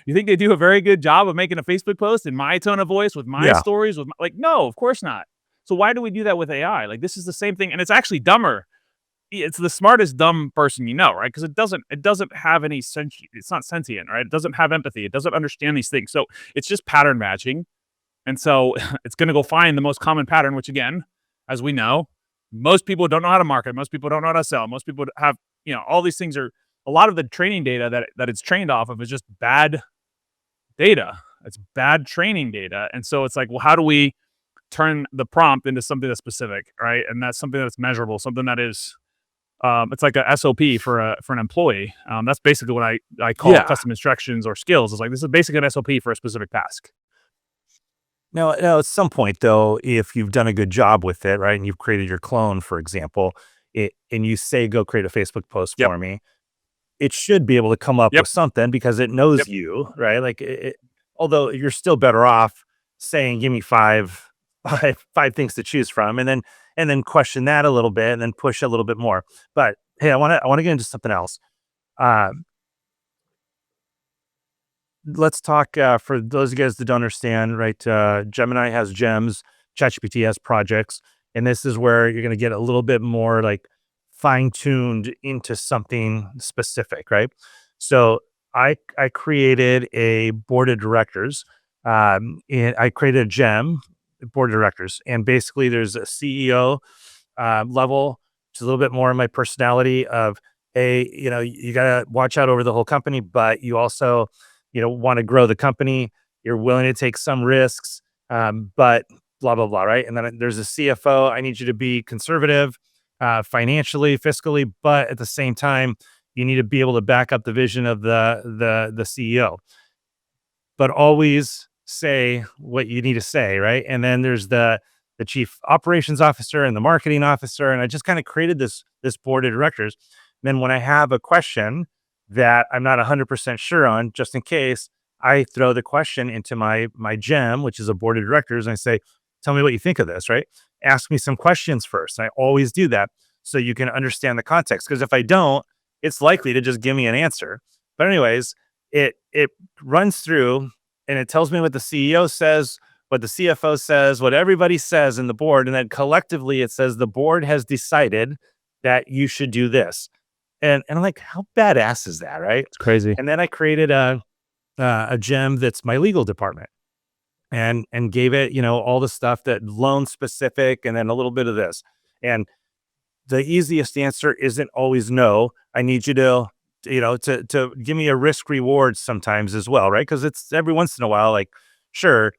You think they do a very good job of making a Facebook post in my tone of voice with my Yeah. stories? Like, no, of course not. So why do we do that with AI? Like, this is the same thing, and it's actually dumber. It's the smartest dumb person you know, right? Because it doesn't have any sentient. It's not sentient, right? It doesn't have empathy. It doesn't understand these things. So it's just pattern matching, and so it's going to go find the most common pattern, which again, as we know, most people don't know how to market. Most people don't know how to sell. Most people have, all these things are a lot of the training data that it's trained off of is just bad data. It's bad training data. And so it's like, well, how do we turn the prompt into something that's specific, right? And that's something that's measurable, something that is it's like a SOP for an employee. That's basically what I call Yeah. custom instructions or skills. It's like this is basically an SOP for a specific task. Now, at some point, though, if you've done a good job with it, right, and you've created your clone, for example, and you say, go create a Facebook post Yep. for me, it should be able to come up Yep. with something because it knows Yep. you, right? Although you're still better off saying, give me five things to choose from, and then question that a little bit and then push a little bit more. But hey, I want to get into something else. Um, let's talk for those of you guys that don't understand, right? Gemini has gems, ChatGPT has projects, and this is where you're going to get a little bit more like fine tuned into something specific, right? So I created a board of directors, and I created a gem board of directors, and basically there's a CEO level, which is a little bit more of my personality of, hey, you got to watch out over the whole company, but you also, want to grow the company. You're willing to take some risks, but blah, blah, blah. Right. And then there's a CFO. I need you to be conservative, financially, fiscally, but at the same time, you need to be able to back up the vision of the CEO, but always say what you need to say, right? And then there's the chief operations officer and the marketing officer, and I just kind of created this board of directors. And then when I have a question that I'm not 100% sure on, just in case, I throw the question into my gem, which is a board of directors, and I say, "Tell me what you think of this." Right? Ask me some questions first. And I always do that so you can understand the context. Because if I don't, it's likely to just give me an answer. But anyways, it runs through and it tells me what the CEO says, what the CFO says, what everybody says in the board. And then collectively it says the board has decided that you should do this. And I'm like, how badass is that? Right. It's crazy. And then I created a gem that's my legal department and gave it, all the stuff that loan specific and then a little bit of this. And the easiest answer isn't always no. I need you to give me a risk reward sometimes as well, right? Because it's every once in a while, like, sure,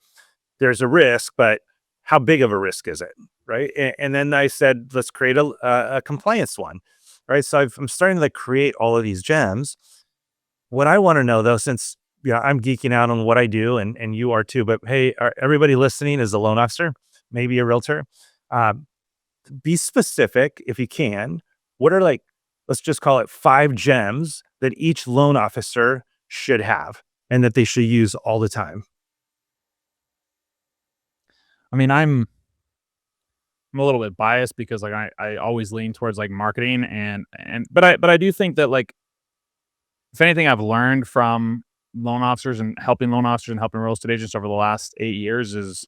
there's a risk, but how big of a risk is it, right? And then I said, let's create a compliance one, right? So I'm starting to like create all of these gems. What I want to know though, since I'm geeking out on what I do, and you are too, but hey, everybody listening is a loan officer, maybe a realtor. Um, be specific if you can. What are like let's just call it 5 gems that each loan officer should have and that they should use all the time? I mean, I'm a little bit biased because like I always lean towards like marketing and but I do think that like if anything I've learned from loan officers and helping loan officers and helping real estate agents over the last 8 years is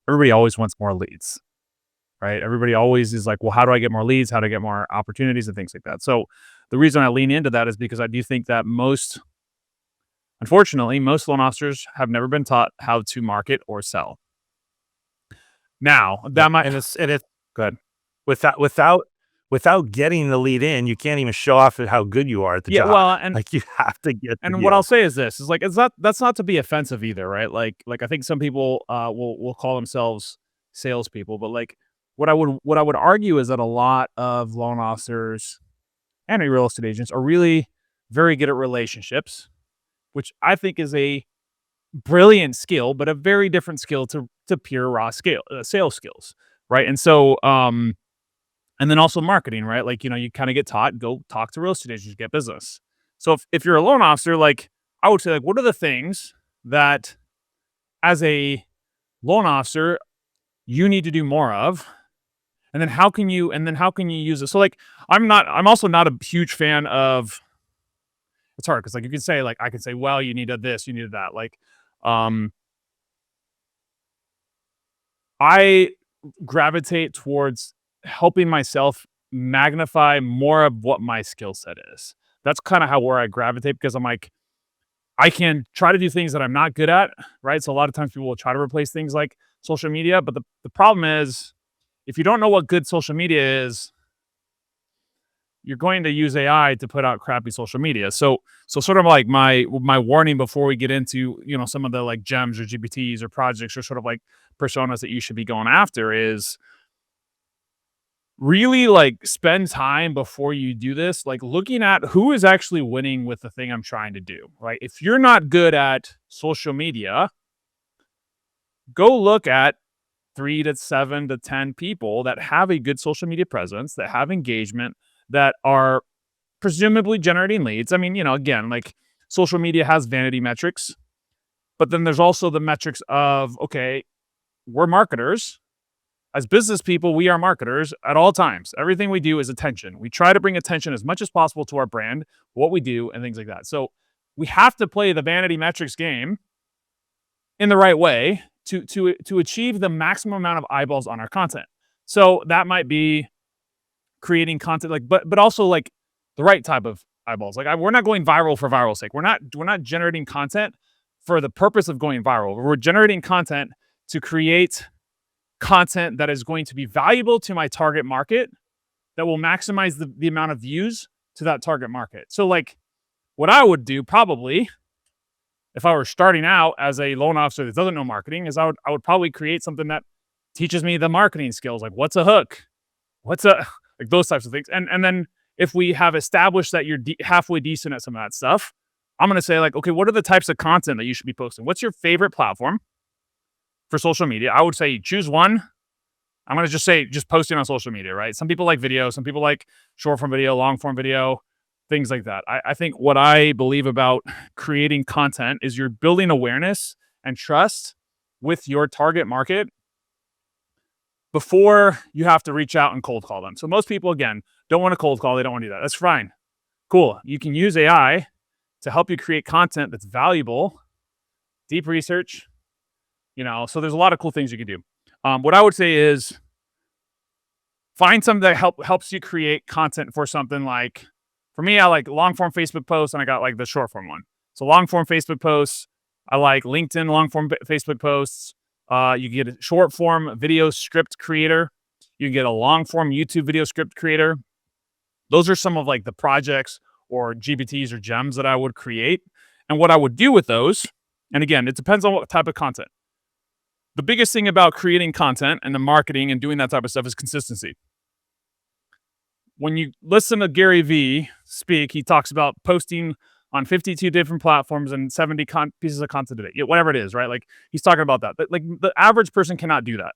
everybody always wants more leads, right? Everybody always is like, well, how do I get more leads? How do I get more opportunities and things like that? So the reason I lean into that is because I do think that unfortunately, most loan officers have never been taught how to market or sell. Now Yep. that might And it's go ahead. without getting the lead in, you can't even show off at how good you are at the Yeah, job. well, Like you have to get the and what I'll deal. say is this is like that's not to be offensive either, right? Like I think some people will call themselves salespeople, but like what I would argue is that a lot of loan officers and real estate agents are really very good at relationships, which I think is a brilliant skill, but a very different skill to pure raw scale sales skills, right? And so and then also marketing, right? Like, you kind of get taught, go talk to real estate agents, get business. So if you're a loan officer, like I would say, like, what are the things that as a loan officer you need to do more of? And then how can you use it? So like I'm also not a huge fan of it's hard because like you can say like I can say, well, you needed this, you needed that. Like um I gravitate towards helping myself magnify more of what my skill set is. That's kind of how where I gravitate because I'm like, I can try to do things that I'm not good at, right? So a lot of times people will try to replace things like social media, but the problem is if you don't know what good social media is, you're going to use AI to put out crappy social media. So sort of like my warning before we get into, some of the like gems or GPTs or projects or sort of like personas that you should be going after is really like spend time before you do this, like looking at who is actually winning with the thing I'm trying to do, right? If you're not good at social media, go look at 3 to 7 to 10 people that have a good social media presence, that have engagement, that are presumably generating leads. I mean, again, like social media has vanity metrics, but then there's also the metrics of, okay, we're marketers. As business people, we are marketers at all times. Everything we do is attention. We try to bring attention as much as possible to our brand, what we do, and things like that. So we have to play the vanity metrics game in the right way to achieve the maximum amount of eyeballs on our content. So that might be creating content, like, but also like the right type of eyeballs. Like we're not going viral for viral sake. We're not generating content for the purpose of going viral. We're generating content to create content that is going to be valuable to my target market that will maximize the amount of views to that target market. So like what I would do probably if I were starting out as a loan officer that doesn't know marketing is I would probably create something that teaches me the marketing skills, like what's a hook, what's a like those types of things. And then if we have established that you're halfway decent at some of that stuff, I'm going to say like, okay, what are the types of content that you should be posting? What's your favorite platform for social media? I would say choose one. I'm going to just say just posting on social media, right? Some people like video, some people like short form video, long form video, things like that. I think what I believe about creating content is you're building awareness and trust with your target market before you have to reach out and cold call them. So most people, again, don't want to cold call. They don't want to do that. That's fine. Cool. You can use AI to help you create content that's valuable, deep research, so there's a lot of cool things you can do. What I would say is find something that helps you create content for something like, for me, I like long form Facebook posts and I got like the short form one. So long form Facebook posts, I like LinkedIn long form Facebook posts. You get a short form video script creator. You can get a long form YouTube video script creator. Those are some of like the projects or GPTs or gems that I would create. And what I would do with those, and again, it depends on what type of content. The biggest thing about creating content and the marketing and doing that type of stuff is consistency. When you listen to Gary Vee speak, he talks about posting on 52 different platforms and 70 pieces of content a day, whatever it is, right? Like he's talking about that. Like the average person cannot do that.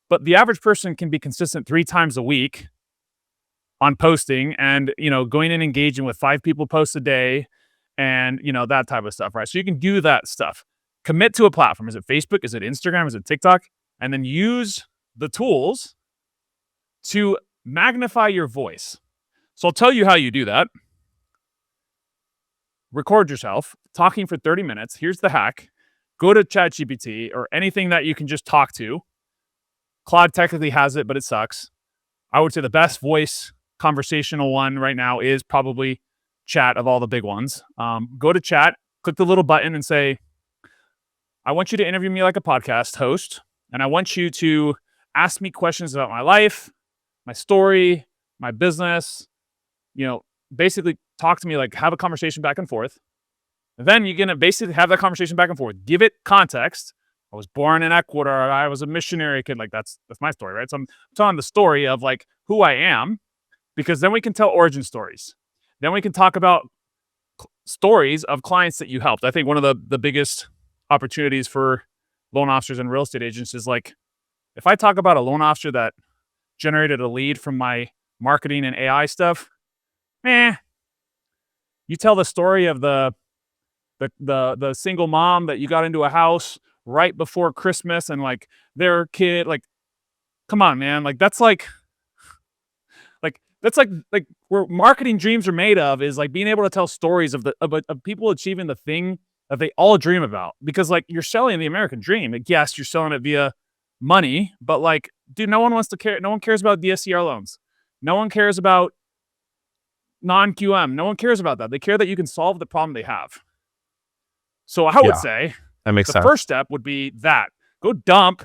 But the average person can be consistent 3 times a week on posting and, going and engaging with 5 people posts a day and, that type of stuff, right? So you can do that stuff. Commit to a platform. Is it Facebook? Is it Instagram? Is it TikTok? And then use the tools to magnify your voice. So I'll tell you how you do that. Record yourself talking for 30 minutes. Here's the hack. Go to ChatGPT or anything that you can just talk to. Claude technically has it, but it sucks. I would say the best voice conversational one right now is probably Chat of all the big ones. Go to Chat, click the little button and say, I want you to interview me like a podcast host, and I want you to ask me questions about my life, my story, my business, basically talk to me, like have a conversation back and forth. And then you're going to basically have that conversation back and forth. Give it context. I was born in Ecuador. I was a missionary kid. Like that's my story, right? So I'm telling the story of like who I am, because then we can tell origin stories. Then we can talk about stories of clients that you helped. I think one of the biggest opportunities for loan officers and real estate agents is like, if I talk about a loan officer that generated a lead from my marketing and AI stuff, you tell the story of the single mom that you got into a house right before Christmas and like their kid, like, come on, man. Like that's like where marketing dreams are made of, is like being able to tell stories of people achieving the thing that they all dream about. Because like you're selling the American dream. Like, yes, you're selling it via money, but like, dude, no one wants to care. No one cares about DSCR loans. No one cares about non-QM. No one cares about that. They care that you can solve the problem they have. So I would say that makes sense. First step would be that. Go dump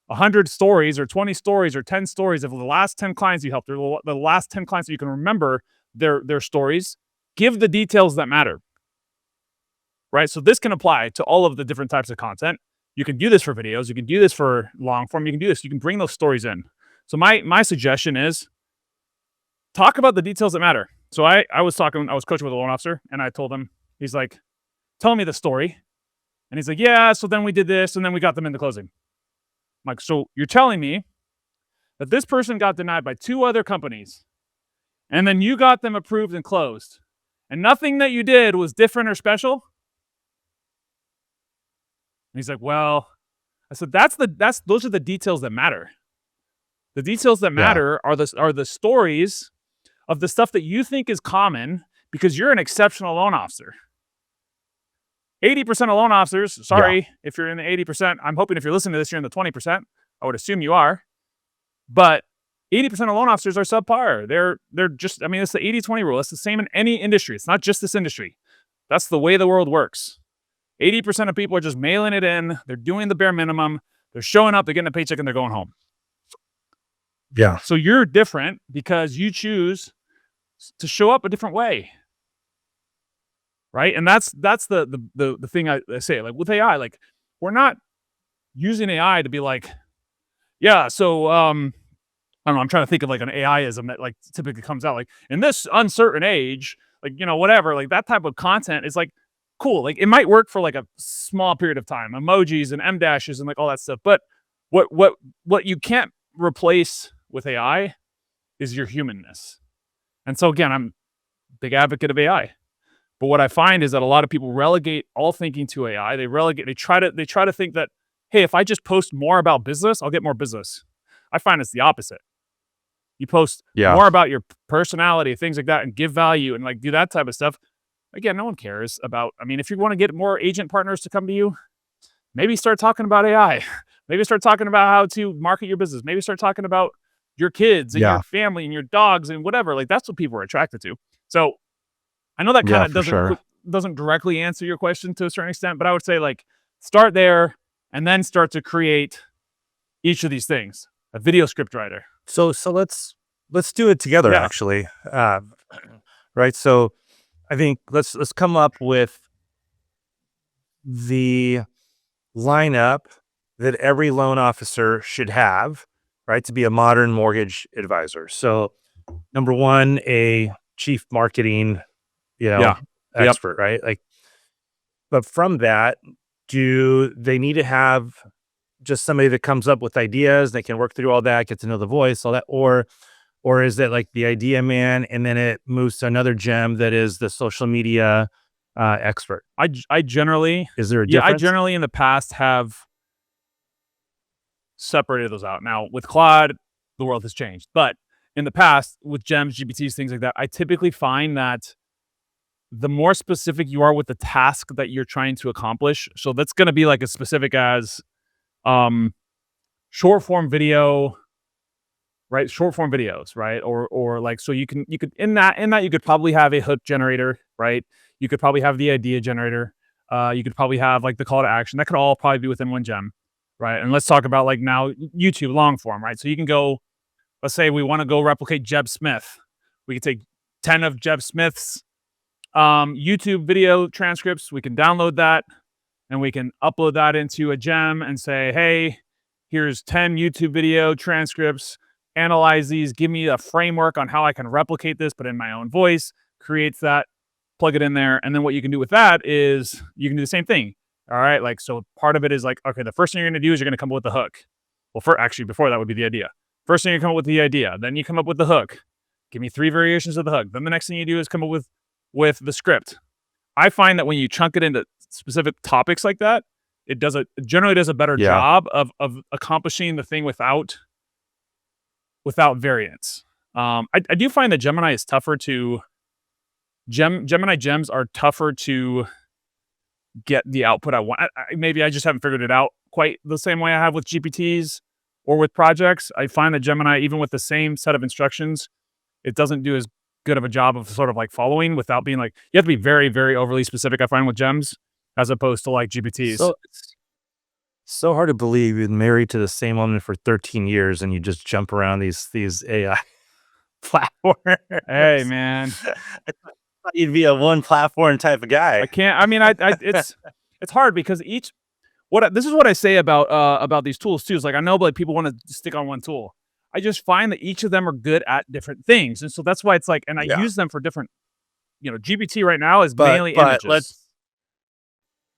100 stories or 20 stories or 10 stories of the last 10 clients you helped, or the last 10 clients that you can remember their stories. Give the details that matter, right? So this can apply to all of the different types of content. You can do this for videos. You can do this for long form. You can do this. You can bring those stories in. So my suggestion is talk about the details that matter. So I was coaching with a loan officer, and I told him, he's like, tell me the story. And he's like, yeah, so then we did this, and then we got them into closing. I'm like, so you're telling me that this person got denied by 2 other companies, and then you got them approved and closed, and nothing that you did was different or special? And he's like, well, I said, those are the details that matter. The details that matter are the stories of the stuff that you think is common, because you're an exceptional loan officer. 80% of loan officers, if you're in the 80%, I'm hoping if you're listening to this, you're in the 20%. I would assume you are. But 80% of loan officers are subpar. They're just, it's the 80-20 rule. It's the same in any industry. It's not just this industry. That's the way the world works. 80% of people are just mailing it in. They're doing the bare minimum. They're showing up, they're getting a paycheck, and they're going home. Yeah. So you're different because you choose to show up a different way. Right. And that's the thing I say, like with AI, like we're not using AI to be like, yeah, so I don't know, I'm trying to think of like an AI-ism that like typically comes out like in this uncertain age, like, whatever, like that type of content is like cool. Like it might work for like a small period of time, emojis and M dashes and like all that stuff. But what you can't replace with AI is your humanness. And so again, I'm a big advocate of AI. But what I find is that a lot of people relegate all thinking to AI. They try to think that, hey, if I just post more about business, I'll get more business. I find it's the opposite. You post more about your personality, things like that, and give value and like do that type of stuff. Again, no one cares about, if you want to get more agent partners to come to you, maybe start talking about AI. Maybe start talking about how to market your business. Maybe start talking about your kids and your family and your dogs and whatever. Like that's what people are attracted to. So I know that kind of doesn't directly answer your question to a certain extent, but I would say like start there and then start to create each of these things. A video script writer. So let's do it together actually. Right. So I think let's come up with the lineup that every loan officer should have, right, to be a modern mortgage advisor. So number 1, a chief marketing expert, right? Like, but from that, do they need to have just somebody that comes up with ideas, they can work through all that, get to know the voice, all that, or Or is it like the idea man, and then it moves to another gem that is the social media expert? I generally, Is there a yeah, I difference? generally in the past have separated those out. Now with Claude, the world has changed, but in the past with gems, GPTs, things like that, I typically find that the more specific you are with the task that you're trying to accomplish, so that's going to be like as specific as um, short form video, right? Short form videos, right? Or like, so you could in that you could probably have a hook generator, right? You could probably have the idea generator. You could probably have like the call to action. That could all probably be within one gem, right? And let's talk about like now YouTube long form, right? So you can go, let's say we want to go replicate Jeb Smith. We could take 10 of Jeb Smith's YouTube video transcripts. We can download that and we can upload that into a gem and say, hey, here's 10 YouTube video transcripts. Analyze these, give me a framework on how I can replicate this, but in my own voice, creates that, plug it in there. And then what you can do with that is you can do the same thing. All right. Like, so part of it is like, okay, the first thing you're going to do is you're going to come up with the hook. Well, actually, before that would be the idea. First thing you come up with the idea, then you come up with the hook. Give me 3 variations of the hook. Then the next thing you do is come up with the script. I find that when you chunk it into specific topics like that, it generally does a better job of accomplishing the thing without variance. I do find that Gemini is tougher to Gemini gems are tougher to get the output I want. Maybe I just haven't figured it out quite the same way I have with GPTs or with projects. I find that Gemini, even with the same set of instructions, it doesn't do as good of a job of sort of like following without being like, you have to be very, very overly specific, I find, with gems as opposed to like GPTs. So it's so hard to believe you've been married to the same woman for 13 years and you just jump around these AI platforms. Hey, man. I thought you'd be a one platform type of guy. I can't. I mean, it's hard because this is what I say about these tools too. Is like I know, like people want to stick on one tool. I just find that each of them are good at different things, and so that's why it's like, and I use them for different. GPT right now is mainly images.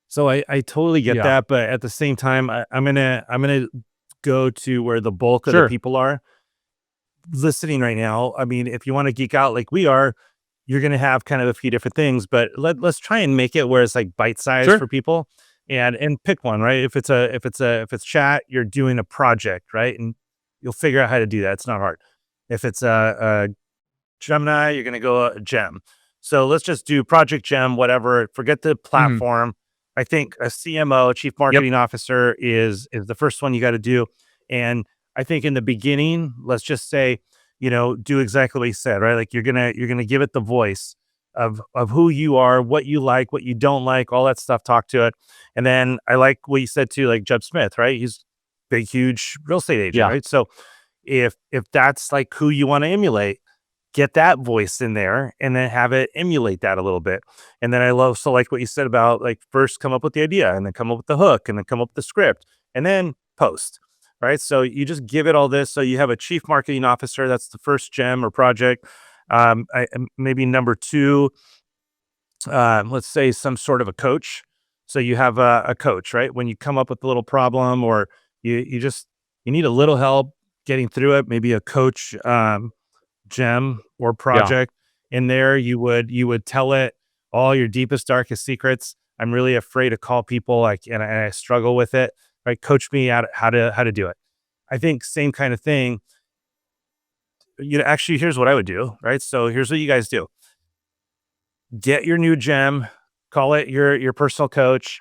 So I totally get that, but at the same time, I'm gonna go to where the bulk of the people are listening right now. I mean, if you want to geek out like we are, you're gonna have kind of a few different things, but let's try and make it where it's like bite size for people, and pick one, right? If it's chat, you're doing a project, right? And you'll figure out how to do that. It's not hard. If it's a Gemini, you're gonna go a gem. So let's just do project gem, whatever. Forget the platform. I think a CMO, Chief Marketing Officer, is the first one you got to do. And I think in the beginning, let's just say, do exactly what you said, right? Like you're gonna give it the voice of who you are, what you like, what you don't like, all that stuff. Talk to it. And then I like what you said too, like Jeb Smith, right? He's big, huge real estate agent, right? So if that's like who you want to emulate, get that voice in there and then have it emulate that a little bit. And then I also like what you said about like first come up with the idea and then come up with the hook and then come up with the script and then post, right? So you just give it all this. So you have a chief marketing officer. That's the first gem or project. Maybe number 2, let's say some sort of a coach. So you have a coach, right? When you come up with a little problem or you need a little help getting through it, maybe a coach, gem or project in there, you would tell it all your deepest, darkest secrets. I'm really afraid to call people, and I struggle with it, right? Coach me out how to do it. I think same kind of thing. Actually, here's what I would do, right? So here's what you guys do. Get your new gem, call it your personal coach.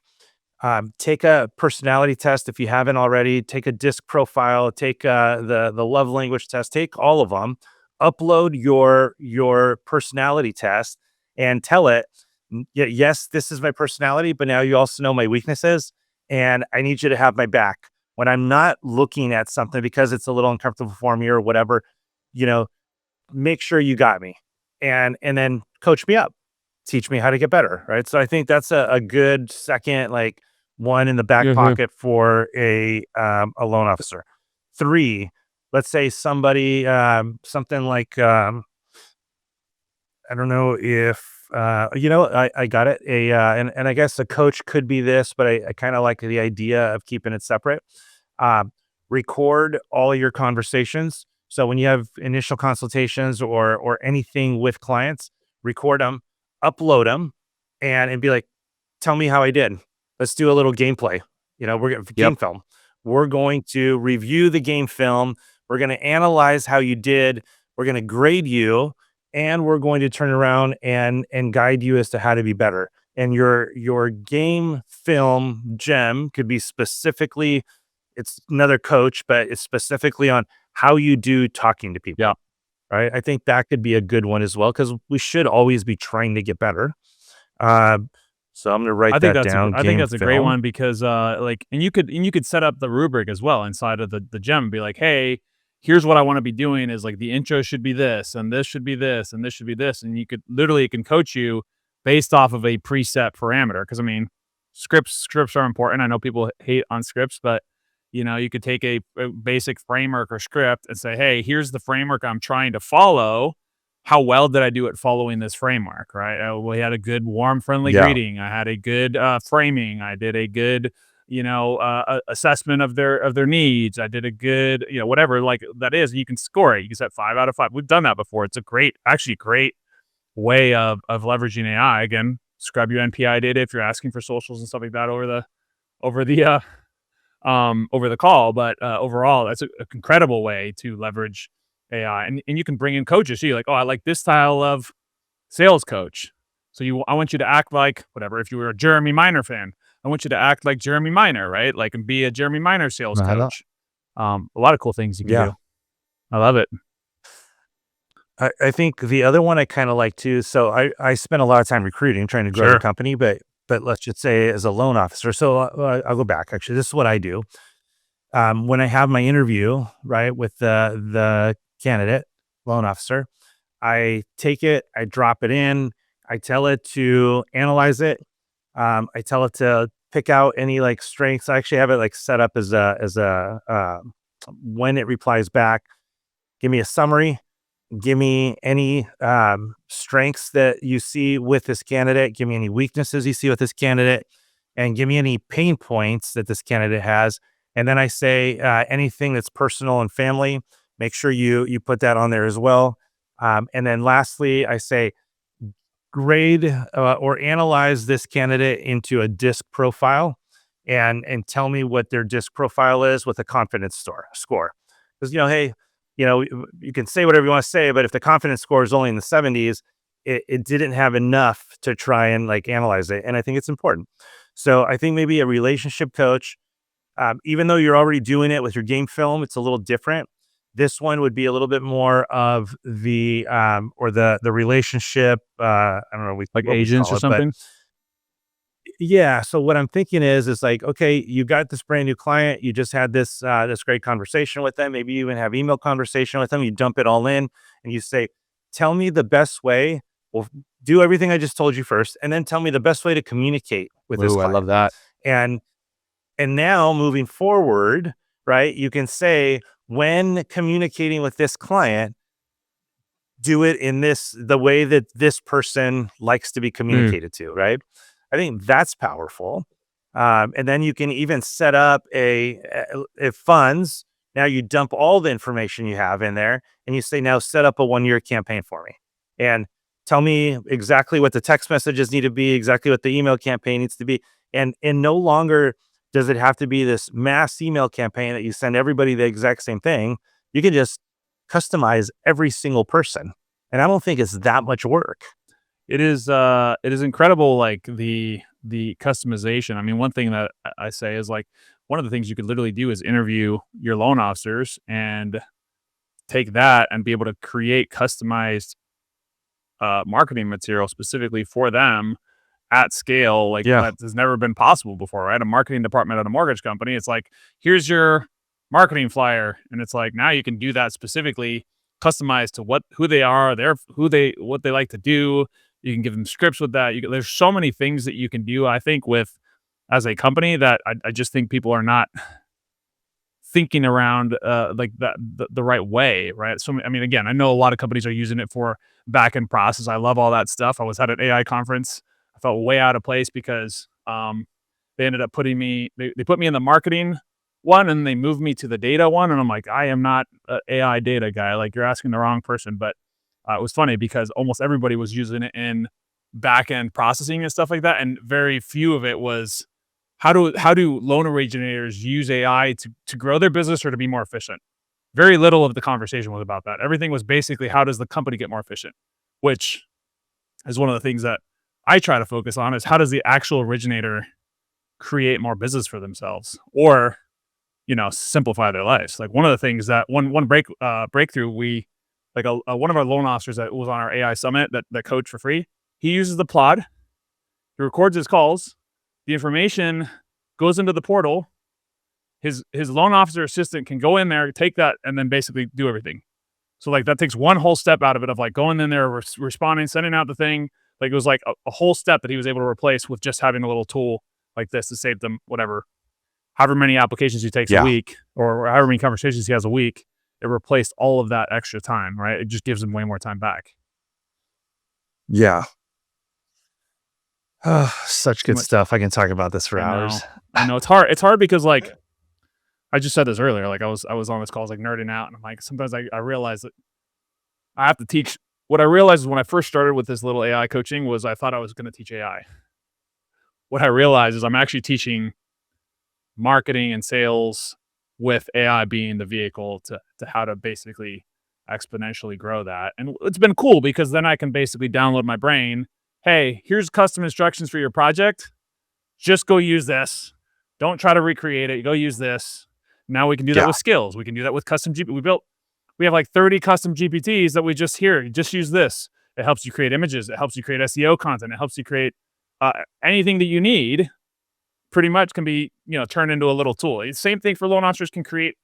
Take a personality test if you haven't already. Take a disc profile. Take the love language test. Take all of them. Upload your personality test and tell it, yes, this is my personality, but now you also know my weaknesses, and I need you to have my back when I'm not looking at something because it's a little uncomfortable for me or whatever. Make sure you got me, and then coach me up, teach me how to get better, right? So I think that's a good second, like one in the back pocket for a loan officer. 3. Let's say somebody, something like, I don't know if, I got it. And I guess a coach could be this, but I kind of like the idea of keeping it separate. Record all your conversations. So when you have initial consultations or anything with clients, record them, upload them, and be like, tell me how I did. Let's do a little gameplay. We're going Yep. game film. We're going to review the game film. We're going to analyze how you did. We're going to grade you, and we're going to turn around and guide you as to how to be better. And your game film gem could be specifically, it's another coach, but it's specifically on how you do talking to people. Yeah. Right. I think that could be a good one as well, because we should always be trying to get better. Uh, so I'm going to write that down. I think Game that's a great film. one because and you could set up the rubric as well inside of the gem and be like, hey, here's what I want to be doing is like the intro should be this and this should be this and this should be this. And you could literally, it can coach you based off of a preset parameter. Cause I mean, scripts are important. I know people hate on scripts, but you could take a basic framework or script and say, hey, here's the framework I'm trying to follow. How well did I do at following this framework? Right. We had a good, warm, friendly Yeah. greeting. I had a good framing. I did a good, assessment of their needs. I did a good, whatever like that is. You can score it. You can set 5 out of 5. We've done that before. It's a great way of leveraging AI. Again, scrub your NPI data if you're asking for socials and stuff like that over the over the call. But overall, that's an incredible way to leverage AI. And you can bring in coaches. So you're like, oh, I like this style of sales coach. So I want you to act like whatever. If you were a Jeremy Miner fan, I want you to act like Jeremy Miner, right? Like and be a Jeremy Miner sales coach. A lot of cool things you can do. I love it. I think the other one I kind of like too. So I spent a lot of time recruiting, trying to grow the company, but let's just say as a loan officer. So I'll go back. Actually, this is what I do. When I have my interview, right, with the candidate loan officer, I take it, I drop it in, I tell it to analyze it. I tell it to pick out any like strengths. I actually have it like set up as a when it replies back, give me a summary. Give me any strengths that you see with this candidate. Give me any weaknesses you see with this candidate, and give me any pain points that this candidate has. And then I say anything that's personal and family. Make sure you put that on there as well. And then lastly, I say grade or analyze this candidate into a DISC profile, and tell me what their DISC profile is with a confidence score. Because hey. You can say whatever you want to say, but if the confidence score is only in the 70s, it didn't have enough to try and like analyze it. And I think it's important. So I think maybe a relationship coach, even though you're already doing it with your game film, it's a little different. This one would be a little bit more of the or the relationship. I don't know, like agents or something. Yeah. So what I'm thinking is like, okay, you got this brand new client. You just had this great conversation with them. Maybe you even have email conversation with them. You dump it all in and you say, tell me the best way. Well, do everything I just told you first, and then tell me the best way to communicate with this client. I love that. And now moving forward, right, you can say, when communicating with this client, do it in the way that this person likes to be communicated to, right? I think that's powerful. And then you can even set up if funds. Now you dump all the information you have in there and you say, now set up a 1-year campaign for me and tell me exactly what the text messages need to be, exactly what the email campaign needs to be. And no longer does it have to be this mass email campaign that you send everybody the exact same thing. You can just customize every single person. And I don't think it's that much work. It is incredible, like the customization. I mean, one thing that I say is like one of the things you could literally do is interview your loan officers and take that and be able to create customized marketing material specifically for them at scale. Like that has never been possible before, right? A marketing department at a mortgage company, it's like, here's your marketing flyer, and it's like now you can do that specifically customized to who they are, what they like to do. You can give them scripts with that. There's so many things that you can do, I think, with as a company that I just think people are not thinking around like that the right way, right? So I mean, again, I know a lot of companies are using it for back end process. I love all that stuff. I was at an AI conference. I felt way out of place because they ended up putting me. They put me in the marketing one, and they moved me to the data one, and I'm like, I am not an AI data guy. Like, you're asking the wrong person. But it was funny because almost everybody was using it in back end processing and stuff like that, and very few of it was how do loan originators use AI to grow their business or to be more efficient. Very little of the conversation was about that. Everything was basically how does the company get more efficient, which is one of the things that I try to focus on is how does the actual originator create more business for themselves or, simplify their lives. Like one of the things that one breakthrough we like one of our loan officers that was on our AI summit that coached for free. He uses the Plod. He records his calls. The information goes into the portal. His loan officer assistant can go in there, take that, and then basically do everything. So like that takes one whole step out of it of like going in there, responding, sending out the thing. Like it was like a whole step that he was able to replace with just having a little tool like this to save them whatever, however many applications he takes a week or however many conversations he has a week. It replaced all of that extra time, right? It just gives him way more time back. Yeah. Oh, such good stuff. I can talk about this for hours. I know it's hard. It's hard because like I just said this earlier. Like I was on this call, I was like nerding out, and I'm like, sometimes I realize that I have to teach. What I realized is when I first started with this little AI coaching was I thought I was going to teach AI. What I realized is I'm actually teaching marketing and sales with AI being the vehicle to how to basically exponentially grow that. And it's been cool because then I can basically download my brain. Hey, here's custom instructions for your project. Just go use this. Don't try to recreate it. Go use this. Now we can do that with skills. We can do that with custom GPT. We have like 30 custom GPTs that we just use this. It helps you create images. It helps you create SEO content. It helps you create anything that you need. Pretty much can be turned into a little tool. The same thing for loan officers can create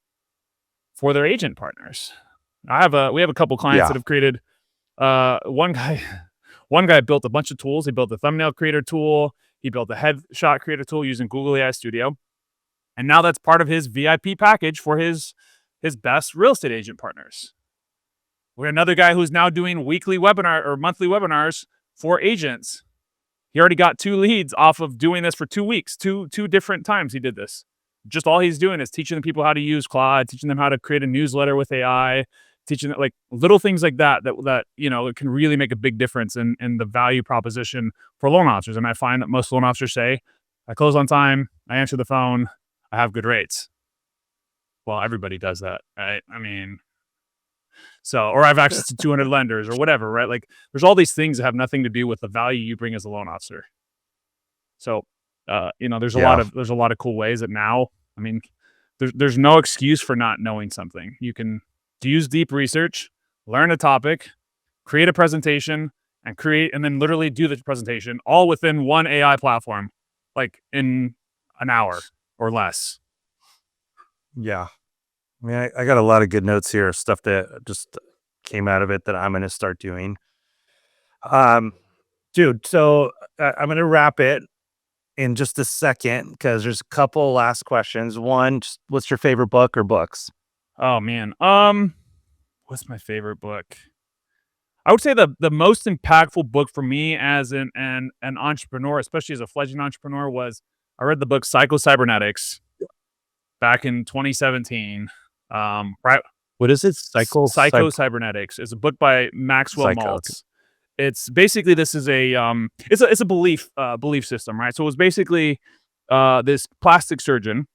for their agent partners. We have a couple clients that have created. One guy built a bunch of tools. He built a thumbnail creator tool. He built a headshot creator tool using Google AI Studio. And now that's part of his VIP package for his best real estate agent partners. We have another guy who's now doing weekly webinar or monthly webinars for agents. He already got 2 leads off of doing this for 2 weeks. Two different times he did this. Just all he's doing is teaching the people how to use Claude, teaching them how to create a newsletter with AI, teaching them like little things like that it can really make a big difference in the value proposition for loan officers. And I find that most loan officers say, I close on time, I answer the phone, I have good rates. Well, everybody does that, right? I mean, or I have access to 200 lenders or whatever, right? Like there's all these things that have nothing to do with the value you bring as a loan officer. So, there's a lot of cool ways that now, I mean, there's no excuse for not knowing something. You can use deep research, learn a topic, create a presentation, and then literally do the presentation all within one AI platform, like in an hour or less. Yeah. I mean, I got a lot of good notes here, stuff that just came out of it that I'm going to start doing. Dude, so I'm going to wrap it in just a second because there's a couple last questions. One, just what's your favorite book or books? Oh man. What's my favorite book? I would say the most impactful book for me as an entrepreneur, especially as a fledgling entrepreneur, was I read the book Psycho-Cybernetics back in 2017. Right. What is it? Psycho-Cybernetics. It's a book by Maxwell Maltz. It's basically, this is it's a belief system, right? So it was basically this plastic surgeon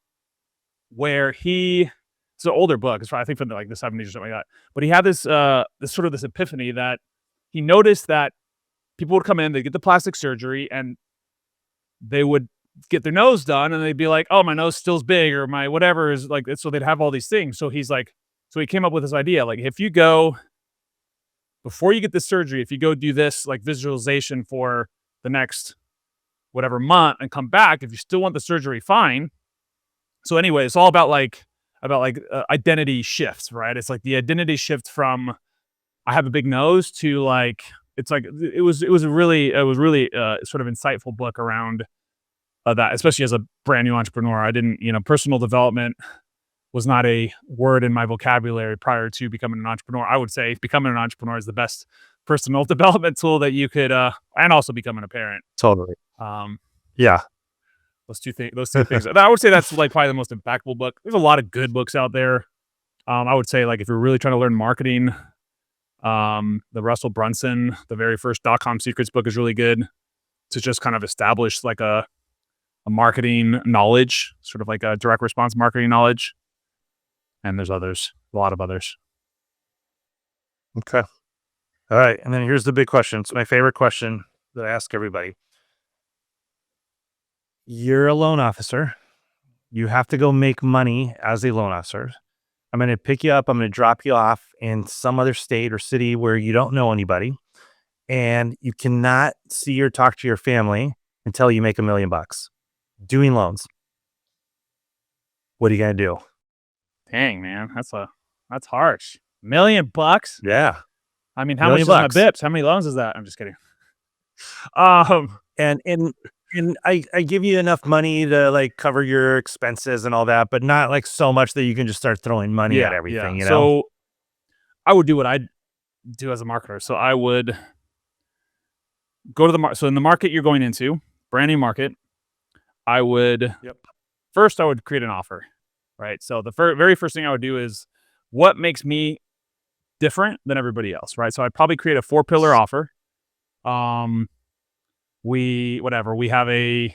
where it's an older book. It's I think from like the 70s or something like that. But he had this epiphany that he noticed that people would come in, they'd get the plastic surgery, and they would get their nose done, and they'd be like, "Oh, my nose still's big," or "My whatever is like." So they'd have all these things. So he came up with this idea, like if you go before you get the surgery, if you go do this like visualization for the next whatever month and come back, if you still want the surgery, fine. So anyway, it's all about identity shifts, right? It's like the identity shift from I have a big nose to like it's like it was a really sort of insightful book around that, especially as a brand new entrepreneur. I didn't, personal development was not a word in my vocabulary prior to becoming an entrepreneur. I would say becoming an entrepreneur is the best personal development tool that you could, and also becoming a parent. Totally. Yeah. Those two things. I would say that's like probably the most impactful book. There's a lot of good books out there. I would say like if you're really trying to learn marketing, the Russell Brunson, the very first .com secrets book is really good to just kind of establish like a marketing knowledge, sort of like a direct response marketing knowledge. And there's others, a lot of others. Okay. All right. And then here's the big question. It's my favorite question that I ask everybody. You're a loan officer. You have to go make money as a loan officer. I'm going to pick you up. I'm going to drop you off in some other state or city where you don't know anybody. And you cannot see or talk to your family until you make $1 million doing loans. What are you going to do? Dang, man. That's harsh. $1 million? Yeah. I mean, how much is my bips? How many loans is that? I'm just kidding. And I give you enough money to like cover your expenses and all that, but not like so much that you can just start throwing money at everything, you know? So I would do what I do as a marketer. So I would go to the market. So in the market you're going into, brand new market, I would first I would create an offer, right? So the very first thing I would do is what makes me different than everybody else, right? So I'd probably create a 4-pillar offer. We have a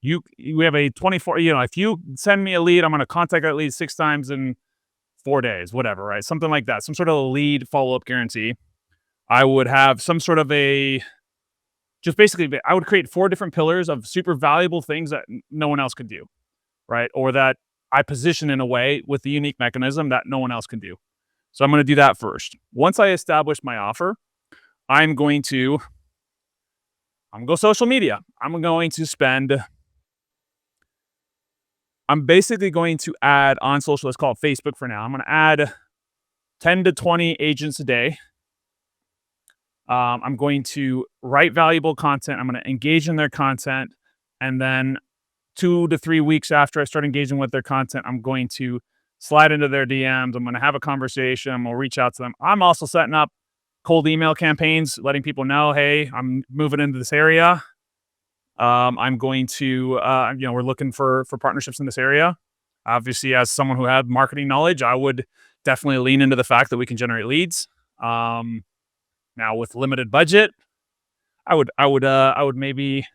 we have a 24, if you send me a lead, I'm going to contact that lead 6 times in 4 days, whatever, right? Something like that. Some sort of lead follow-up guarantee. I would have some sort of I would create 4 different pillars of super valuable things that no one else could do, right? Or that I position in a way with the unique mechanism that no one else can do. So I'm going to do that first. Once I establish my offer, I'm going to go social media. I'm basically going to add on social, let's call it Facebook for now. I'm going to add 10 to 20 agents a day. I'm going to write valuable content. I'm going to engage in their content. And then 2 to 3 weeks after I start engaging with their content, I'm going to slide into their DMs. I'm going to have a conversation. I'm going to reach out to them. I'm also setting up cold email campaigns, letting people know, hey, I'm moving into this area. I'm going to, we're looking for partnerships in this area. Obviously, as someone who had marketing knowledge, I would definitely lean into the fact that we can generate leads. Now with limited budget, I would maybe,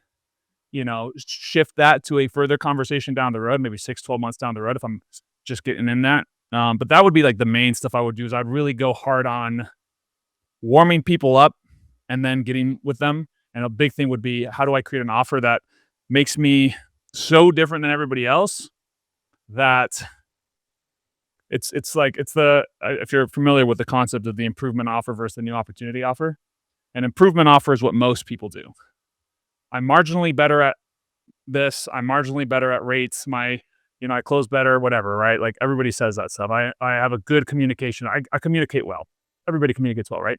shift that to a further conversation down the road, maybe 6-12 months down the road if I'm just getting in that. But that would be like the main stuff I would do is I'd really go hard on warming people up and then getting with them. And a big thing would be, how do I create an offer that makes me so different than everybody else that if you're familiar with the concept of the improvement offer versus the new opportunity offer, an improvement offer is what most people do. I'm marginally better at this. I'm marginally better at rates. I close better, whatever, right? Like everybody says that stuff. I have a good communication. I communicate well. Everybody communicates well, right?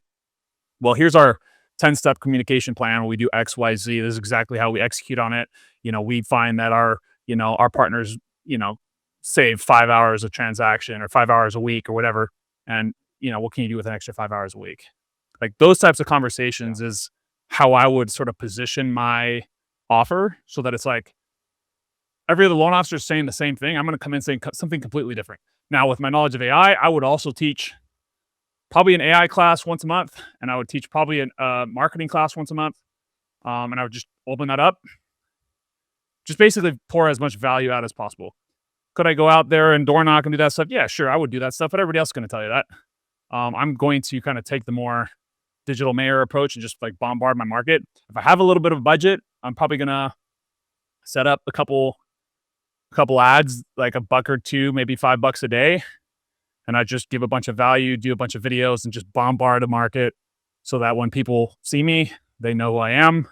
Well, here's our 10-step communication plan. We do X, Y, Z. This is exactly how we execute on it. We find that our partners, save 5 hours a transaction or 5 hours a week or whatever. And, what can you do with an extra 5 hours a week? Like those types of conversations is how I would sort of position my offer so that it's like every other loan officer is saying the same thing. I'm going to come in saying something completely different. Now, with my knowledge of AI, I would also teach probably an AI class once a month, and I would teach probably a marketing class once a month. And I would just open that up. Just basically pour as much value out as possible. Could I go out there and door knock and do that stuff? Yeah, sure, I would do that stuff, but everybody else is going to tell you that. I'm going to kind of take the more digital mayor approach and just like bombard my market. If I have a little bit of a budget, I'm probably going to set up a couple ads, like $1 or $2, maybe $5 a day. And I just give a bunch of value, do a bunch of videos, and just bombard the market so that when people see me, they know who I am.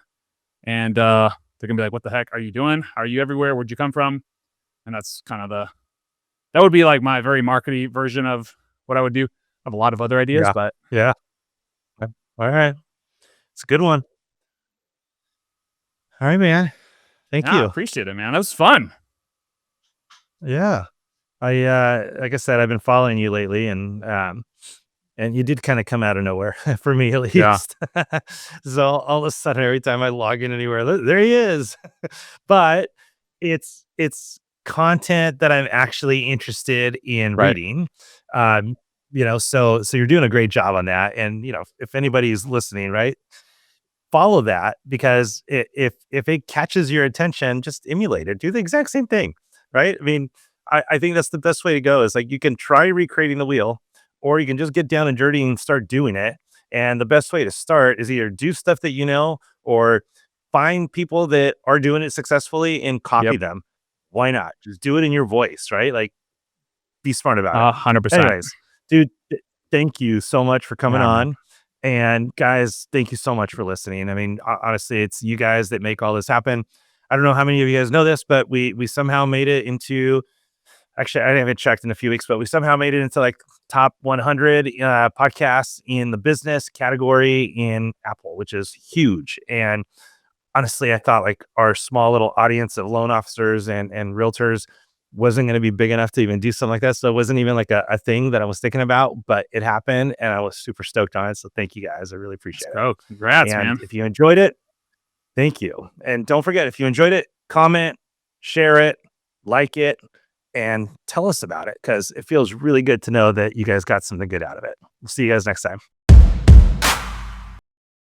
And they're going to be like, what the heck are you doing? How are you everywhere? Where'd you come from? And that's kind of that would be like my very markety version of what I would do. I have a lot of other ideas, but. Yeah. All right. It's a good one. All right, man. Thank you. I appreciate it, man. That was fun. Yeah. Like I said, I've been following you lately, and And you did kind of come out of nowhere for me, at Yeah. least. So all of a sudden, every time I log in anywhere, there he is. But it's content that I'm actually interested in Right. reading. Um, so you're doing a great job on that. And if anybody's listening, right, follow that, because if it catches your attention, just emulate it. Do the exact same thing, right? I mean, I think that's the best way to go. Is like, you can try recreating the wheel, or you can just get down and dirty and start doing it. And the best way to start is either do stuff that or find people that are doing it successfully and copy Yep. them. Why not? Just do it in your voice, right? Like, be smart about it. 100%. Anyways, dude, thank you so much for coming Yeah, man. on. And guys, thank you so much for listening. I mean, honestly, it's you guys that make all this happen. I don't know how many of you guys know this, but we somehow made it into, actually, I haven't checked in a few weeks, but we somehow made it into like top 100 podcasts in the business category in Apple, which is huge. And honestly, I thought like our small little audience of loan officers and realtors wasn't going to be big enough to even do something like that. So it wasn't even like a thing that I was thinking about, but it happened and I was super stoked on it. So thank you guys. I really Let's appreciate go. it. Congrats, And man. if you enjoyed it, thank you. And don't forget, if you enjoyed it, comment, share it, like it, and tell us about it, because it feels really good to know that you guys got something good out of it. We'll see you guys next time.